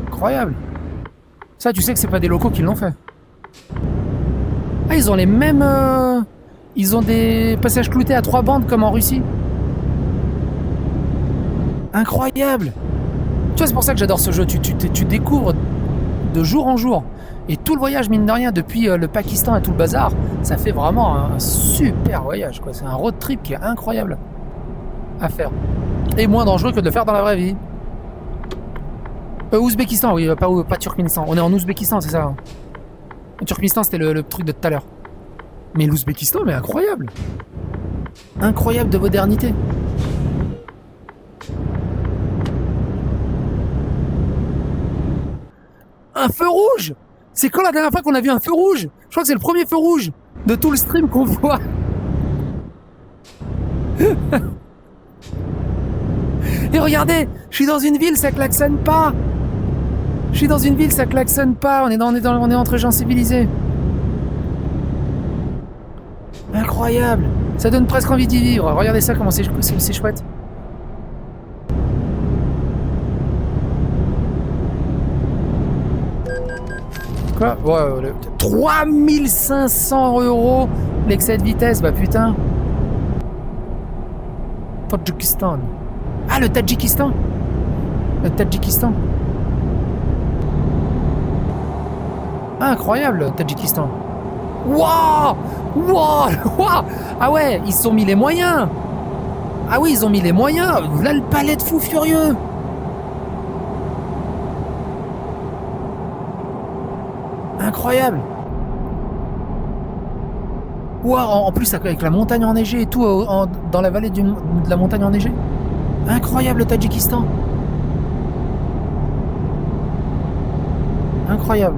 Incroyable. Ça, tu sais que c'est pas des locaux qui l'ont fait. Ah, ils ont les mêmes... Ils ont des passages cloutés à 3 bandes comme en Russie. Incroyable. Tu vois, c'est pour ça que j'adore ce jeu. Tu découvres de jour en jour. Et tout le voyage, mine de rien, depuis le Pakistan et tout le bazar, ça fait vraiment un super voyage, quoi. C'est un road trip qui est incroyable à faire. Et moins dangereux que de le faire dans la vraie vie. Ouzbékistan, oui, pas Turkménistan. On est en Ouzbékistan, c'est ça. Le Turkménistan, c'était le truc de tout à l'heure. Mais l'Ouzbékistan, mais incroyable. Incroyable de modernité. Un feu rouge! C'est quand la dernière fois qu'on a vu un feu rouge? Je crois que c'est le premier feu rouge de tout le stream qu'on voit. Et regardez, je suis dans une ville, ça klaxonne pas. Je suis dans une ville, ça klaxonne pas. On est entre gens civilisés. Incroyable. Ça donne presque envie d'y vivre. Regardez ça, comment c'est chouette. Quoi? Ouais, 3500 € l'excès de vitesse, bah putain. Tadjikistan. Ah, le Tadjikistan. Le Tadjikistan. Ah, incroyable, le Tadjikistan. Waouh! Waouh! Ah ouais, ils se sont mis les moyens. Ah oui, ils ont mis les moyens. Là, le palais de fou furieux. Incroyable. Waouh, en plus avec la montagne enneigée et tout, dans la vallée de la montagne enneigée. Incroyable le Tadjikistan. Incroyable.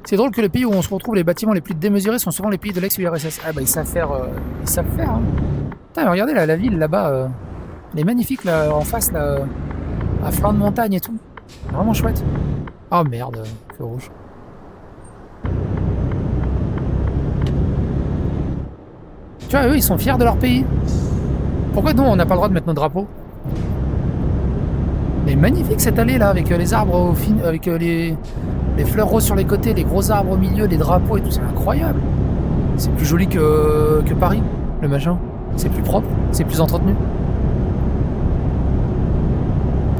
C'est drôle que les pays où on se retrouve les bâtiments les plus démesurés sont souvent les pays de l'ex-URSS. Ah bah ils savent faire, hein. Putain, regardez là, la ville là-bas, elle est magnifique là, en face là, à flanc de montagne et tout. Vraiment chouette. Oh merde, feu rouge. Tu vois, eux ils sont fiers de leur pays. Pourquoi nous on n'a pas le droit de mettre nos drapeaux? Mais magnifique cette allée là, avec les arbres avec les fleurs roses sur les côtés, les gros arbres au milieu, les drapeaux et tout, c'est incroyable. C'est plus joli que Paris, le machin. C'est plus propre, c'est plus entretenu.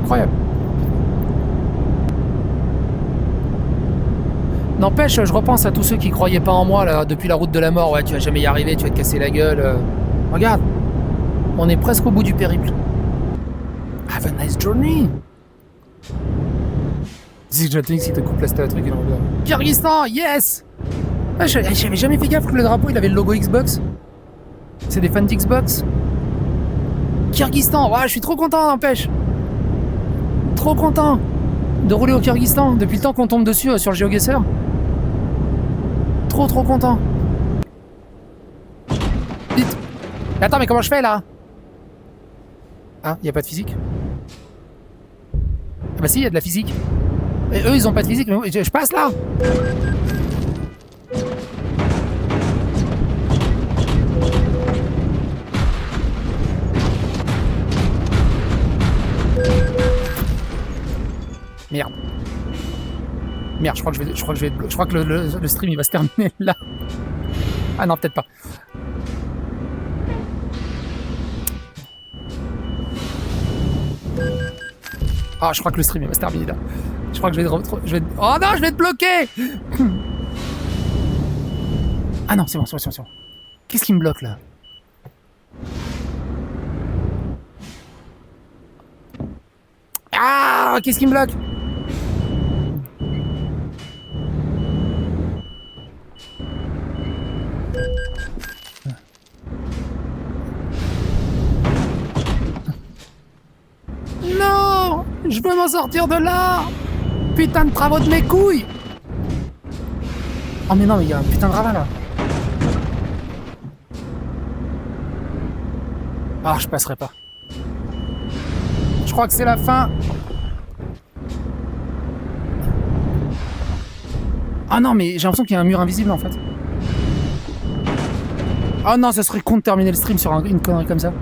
Incroyable. N'empêche, je repense à tous ceux qui croyaient pas en moi là, depuis la route de la mort. Ouais, tu vas jamais y arriver, tu vas te casser la gueule. Regarde, on est presque au bout du périple. Have a nice journey. Si j'attends si te coupe là, c'était un truc. Kyrgyzstan, yes. Ah, j'avais jamais fait gaffe que le drapeau il avait le logo Xbox. C'est des fans d'Xbox. Kyrgyzstan, ouais, je suis trop content, n'empêche. Trop content de rouler au Kyrgyzstan depuis le temps qu'on tombe dessus sur le GeoGuessr. Trop content. Vite. Mais attends, mais comment je fais là? Ah, y a pas de physique? Ah bah si, y a de la physique. Et eux, ils ont pas de physique, mais je passe là. Merde. Merde, je crois que le stream il va se terminer là. Ah non, peut-être pas. Ah, je crois que le stream il va se terminer là. Je crois que je vais oh non, je vais être bloqué. Ah non, c'est bon. Qu'est-ce qui me bloque là? Ah, qu'est-ce qui me bloque? Non, je veux m'en sortir de là. Putain de travaux de mes couilles. Oh mais non, mais il y a un putain de ravin là. Ah, je passerai pas. Je crois que c'est la fin. Ah non, mais j'ai l'impression qu'il y a un mur invisible en fait. Ah non, ça serait con de terminer le stream sur une connerie comme ça.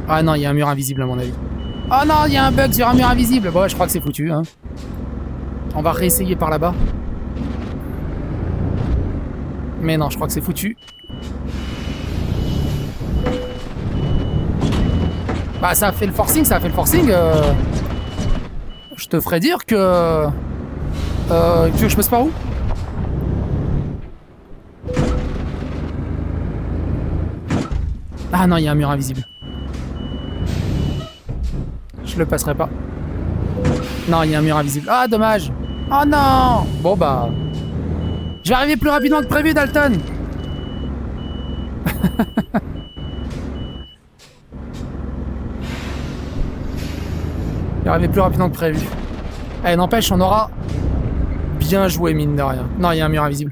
Ah non, il y a un mur invisible à mon avis. Oh non, il y a un bug sur un mur invisible. Bon, ouais, je crois que c'est foutu, hein. On va réessayer par là-bas. Mais non, je crois que c'est foutu. Bah ça a fait le forcing, ça a fait le forcing. Je te ferais dire que... tu veux que je passe par où? Ah non, il y a un mur invisible. Je le passerai pas. Non, il y a un mur invisible. Ah, dommage. Oh non. Bon bah... Je vais arriver plus rapidement que prévu, Dalton. Je vais arriver plus rapidement que prévu. Eh, n'empêche, on aura bien joué, mine de rien. Non, il y a un mur invisible.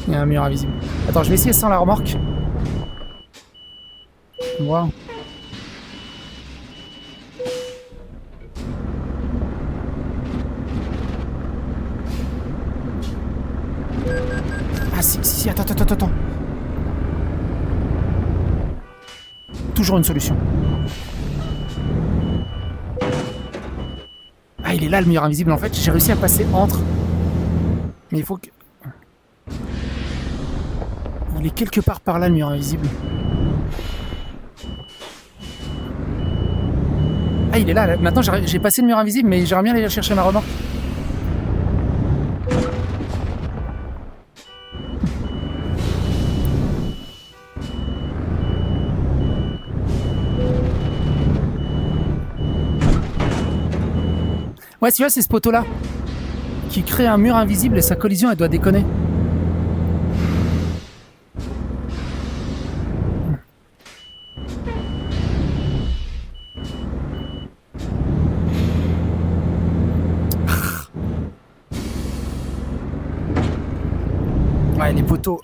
Il y a un mur invisible. Attends, je vais essayer sans la remorque. Wow. Ah si, attends. Toujours une solution. Ah, il est là le mur invisible en fait. J'ai réussi à passer entre. Mais il faut que... Il est quelque part par là le mur invisible. Ah, il est là. Maintenant j'ai passé le mur invisible, mais j'aimerais bien aller chercher ma remorque. Ouais, tu vois, c'est ce poteau-là qui crée un mur invisible et sa collision, elle doit déconner. Ouais, les poteaux.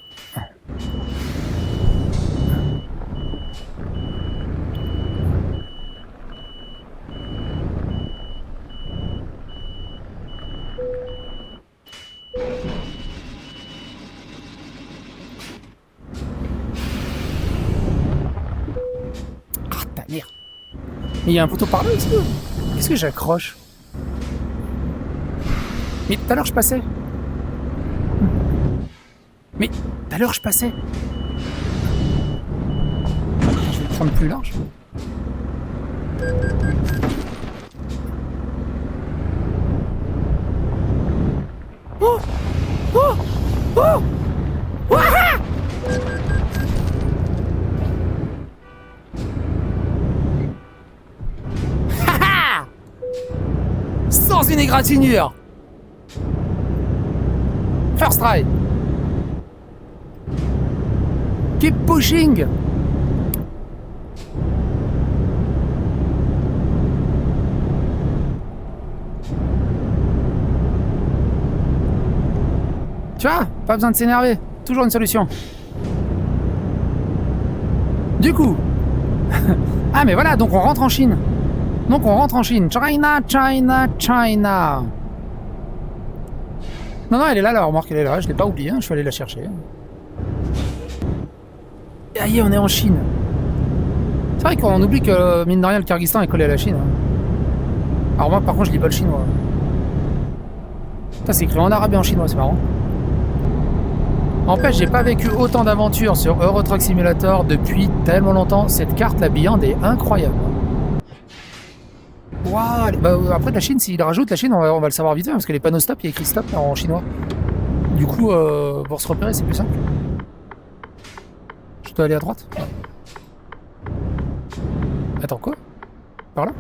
Merde. Mais il y a un poteau par là aussi. Qu'est-ce que j'accroche? Mais tout à l'heure je passais. Mais tout à l'heure je passais. Je vais le prendre plus large. Oh! Oh! Oh! Wouah! Sans une égratignure. First try. Keep pushing. Tu vois, pas besoin de s'énerver. Toujours une solution. Du coup... ah mais voilà, donc on rentre en Chine. China. Non, elle est là, la remorque, elle est là. Je l'ai pas oublié, hein, je suis allé la chercher. Et aïe, on est en Chine. C'est vrai qu'on oublie que, mine de rien, le Kyrgyzstan est collé à la Chine. Alors moi, par contre, je lis pas le chinois. Ça, c'est écrit en arabe et en chinois, c'est marrant. N'empêche, j'ai pas vécu autant d'aventures sur Euro Truck Simulator depuis tellement longtemps. Cette carte, la Beyond, est incroyable. Wow, bah, après de la Chine, s'il rajoute la Chine, on va le savoir vite, parce que les panneaux stop, il y a écrit stop en chinois. Du coup, pour se repérer, c'est plus simple. Je dois aller à droite. Attends, quoi? Par là?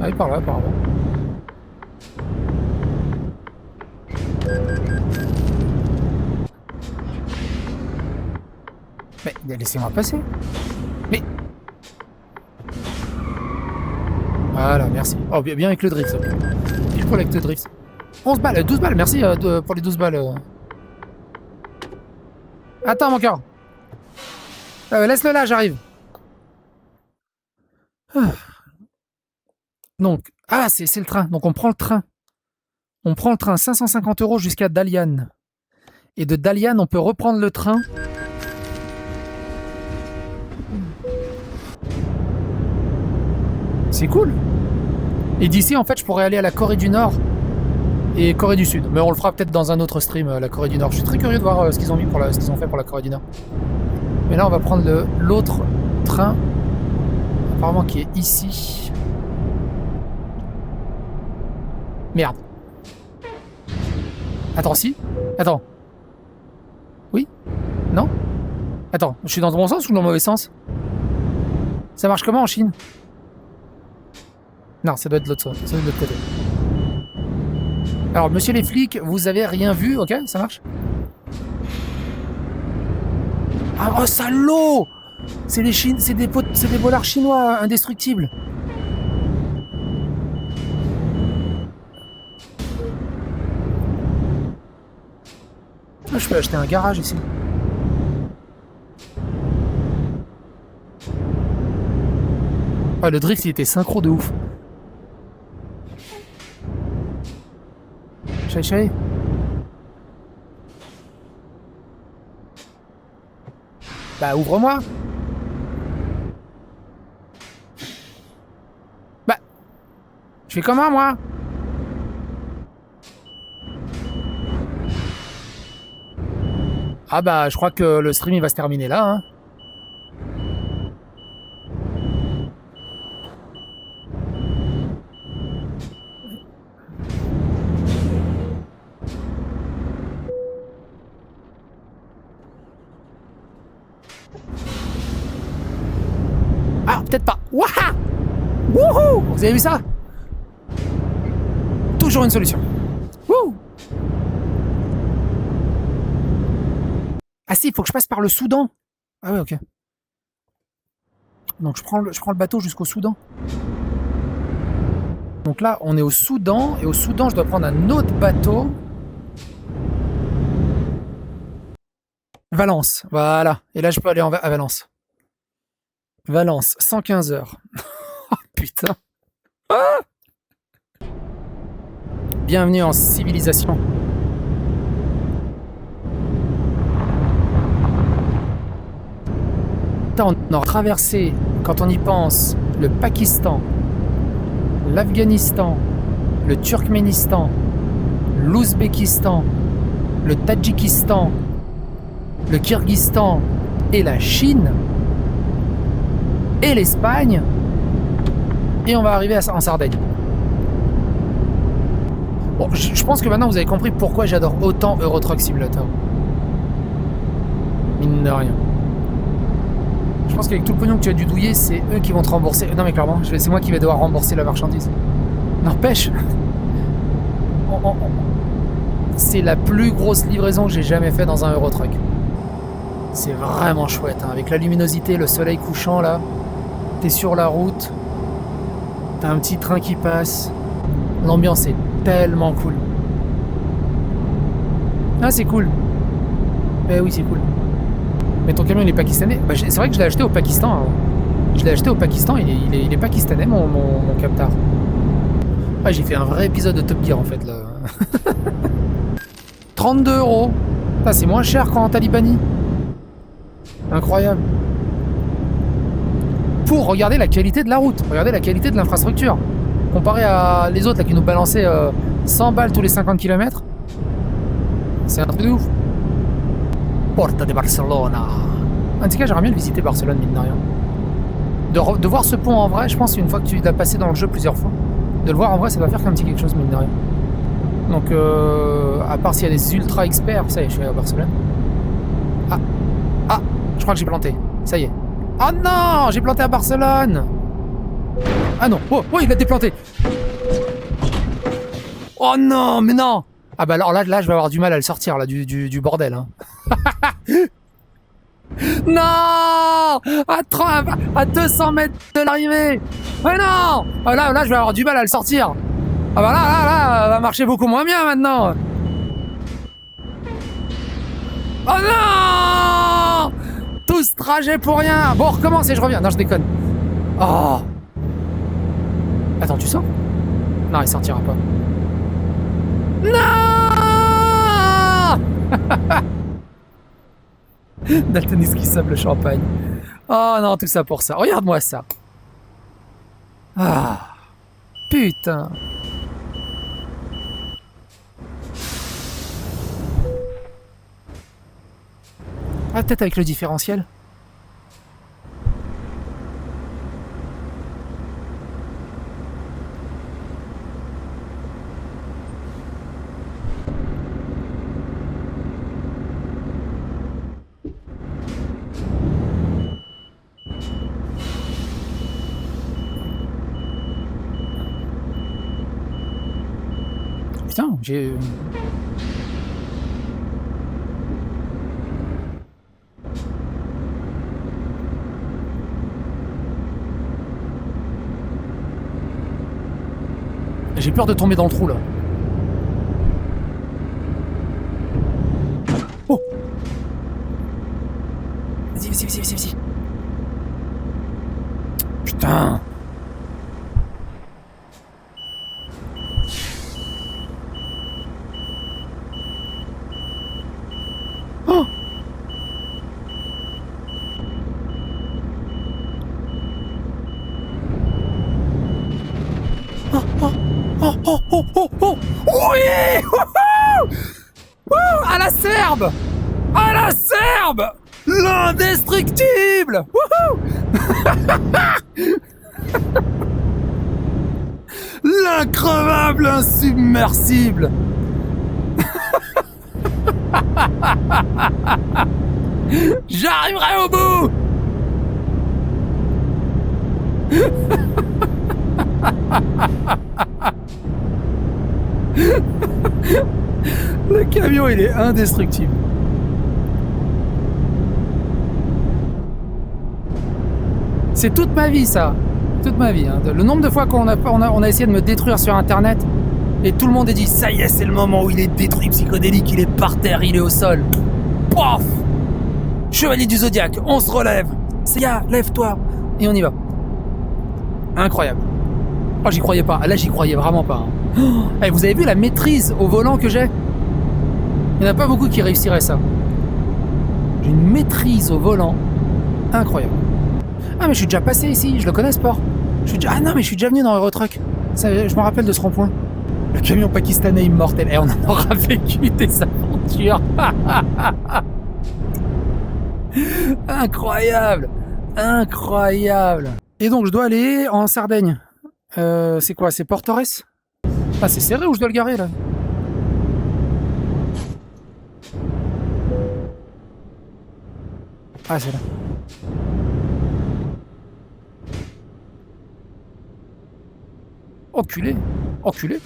Ah oui, par là, apparemment. Mais laissez-moi passer. Mais... Voilà, merci. Oh, bien avec le drift, ça. Pile poil avec le drift. 11 balles, 12 balles, merci pour les 12 balles. Attends, mon cœur. Laisse-le là, j'arrive. Donc, ah, c'est le train. Donc, on prend le train. On prend le train, 550 € jusqu'à Dalian. Et de Dalian, on peut reprendre le train. C'est cool. Et d'ici, en fait, je pourrais aller à la Corée du Nord et Corée du Sud. Mais on le fera peut-être dans un autre stream, la Corée du Nord. Je suis très curieux de voir ce qu'ils ont mis ce qu'ils ont fait pour la Corée du Nord. Mais là, on va prendre l'autre train. apparemment qui est ici. Merde. Attends, si. Attends. Oui? Non? Attends, je suis dans le bon sens ou dans le mauvais sens? Ça marche comment en Chine? Non, ça doit être de l'autre côté. Alors, monsieur les flics, vous avez rien vu, ok? Ça marche? Ah, oh, salaud! C'est des bollards chinois indestructibles. Ah, je peux acheter un garage ici. Ah, le drift, il était synchro de ouf. Chay. Bah, ouvre-moi. Bah, je fais comment, moi? Ah bah, je crois que le stream, il va se terminer là, hein. Ah, peut-être pas. Waha! Wouhou! Vous avez vu ça? Toujours une solution. Wouh! Ah si, il faut que je passe par le Soudan. Ah ouais, ok. Donc je prends le bateau jusqu'au Soudan. Donc là, on est au Soudan, et au Soudan, je dois prendre un autre bateau. Valence, voilà. Et là, je peux aller à Valence. Valence, 115 heures. Oh putain. Ah, bienvenue en civilisation. On a traversé, quand on y pense, le Pakistan, l'Afghanistan, le Turkménistan, l'Ouzbékistan, le Tadjikistan, le Kyrgyzstan et la Chine et l'Espagne, et on va arriver en Sardaigne. Bon, je pense que maintenant vous avez compris pourquoi j'adore autant Euro Truck Simulator. Mine de rien. Je pense qu'avec tout le pognon que tu as dû douiller, c'est eux qui vont te rembourser. Non mais clairement, c'est moi qui vais devoir rembourser la marchandise. N'empêche, c'est la plus grosse livraison que j'ai jamais fait dans un Eurotruck. C'est vraiment chouette, hein. Avec la luminosité, le soleil couchant là, t'es sur la route, t'as un petit train qui passe, l'ambiance est tellement cool. Ah c'est cool. Eh oui c'est cool. Mais ton camion il est pakistanais. Bah, c'est vrai que je l'ai acheté au Pakistan. Hein. Je l'ai acheté au Pakistan, il est pakistanais mon captar. Ah, j'ai fait un vrai épisode de Top Gear en fait là. 32 €. C'est moins cher qu'en Talibanie. Incroyable. Pour regarder la qualité de la route, regarder la qualité de l'infrastructure. Comparé à les autres là, qui nous balançaient 100 balles tous les 50 km. C'est un truc de ouf. Porta de Barcelona. En tout cas, j'aimerais bien le visiter Barcelone, mine de rien. De voir ce pont en vrai, je pense, une fois que tu l'as passé dans le jeu plusieurs fois, de le voir en vrai, ça va faire un petit quelque chose, mine de rien. Donc, à part s'il y a des ultra experts, ça y est, je suis à Barcelone. Ah, je crois que j'ai planté. Ça y est. Oh non, j'ai planté à Barcelone. Ah non, oh, il a déplanté. Oh non, mais non. Ah bah alors là, je vais avoir du mal à le sortir là du bordel. Hein. Non, à 200 mètres de l'arrivée. Mais non. Ah, là, je vais avoir du mal à le sortir. Ah bah là, ça va marcher beaucoup moins bien maintenant. Oh non. Tout ce trajet pour rien. Bon, on recommence et je reviens. Non, je déconne. Oh. Attends, tu sors? Non, il sortira pas. Non. Daltoniste qui sable le champagne. Oh non, tout ça pour ça. Regarde-moi ça. Ah. Putain. Ah, peut-être avec le différentiel. putain, j'ai peur de tomber dans le trou là. Oh! Vas-y. Putain! Oh! Oh! Oui! Wouhou! À la Serbe! À la Serbe! L'indestructible! Wouhou! L'increvable insubmersible! J'arriverai au bout! Le camion, il est indestructible. C'est toute ma vie, ça. Toute ma vie. Hein. Le nombre de fois qu'on a essayé de me détruire sur Internet, et tout le monde a dit, ça y est, c'est le moment où il est détruit, psychédélique, il est par terre, il est au sol. Pof! Chevalier du Zodiaque, on se relève. Seiya, lève-toi. Et on y va. Incroyable. Oh, j'y croyais pas. Là, j'y croyais vraiment pas. Hein. Oh, hey, vous avez vu la maîtrise au volant que j'ai? Il n'y en a pas beaucoup qui réussiraient ça. J'ai une maîtrise au volant incroyable. Ah, mais je suis déjà passé ici, je le connais ce port. Ah non, mais je suis déjà venu dans Eurotruck. Ça, je me rappelle de ce rond-point. Le camion pakistanais immortel. Et on en aura vécu des aventures. Incroyable. Incroyable. Et donc, je dois aller en Sardaigne. C'est quoi? C'est Porto Torres? Ah, c'est serré où je dois le garer, là? Ah, c'est là. Enculé. Enculé.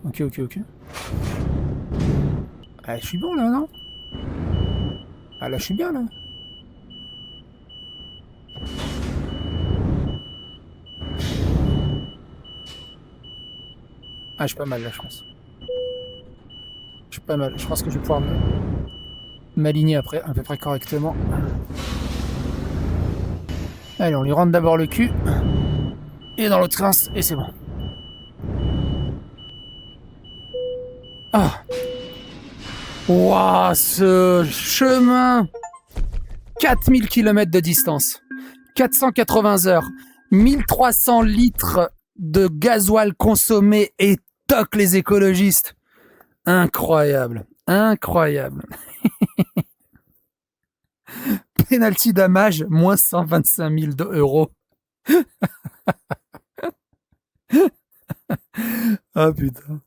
Ok. Ok. Ah, je suis bon, là, non? Ah, là, je suis bien, là. Ah, je suis pas mal, là, je pense. Je suis pas mal. Je pense que je vais pouvoir m'aligner après, à peu près correctement. Allez, on lui rentre d'abord le cul. Et dans l'autre sens, et c'est bon. Ah! Waouh, ce chemin! 4000 km de distance, 480 heures, 1300 litres de gasoil consommé et toc les écologistes. Incroyable, incroyable. Penalty damage, moins 125 000 euros. Ah putain.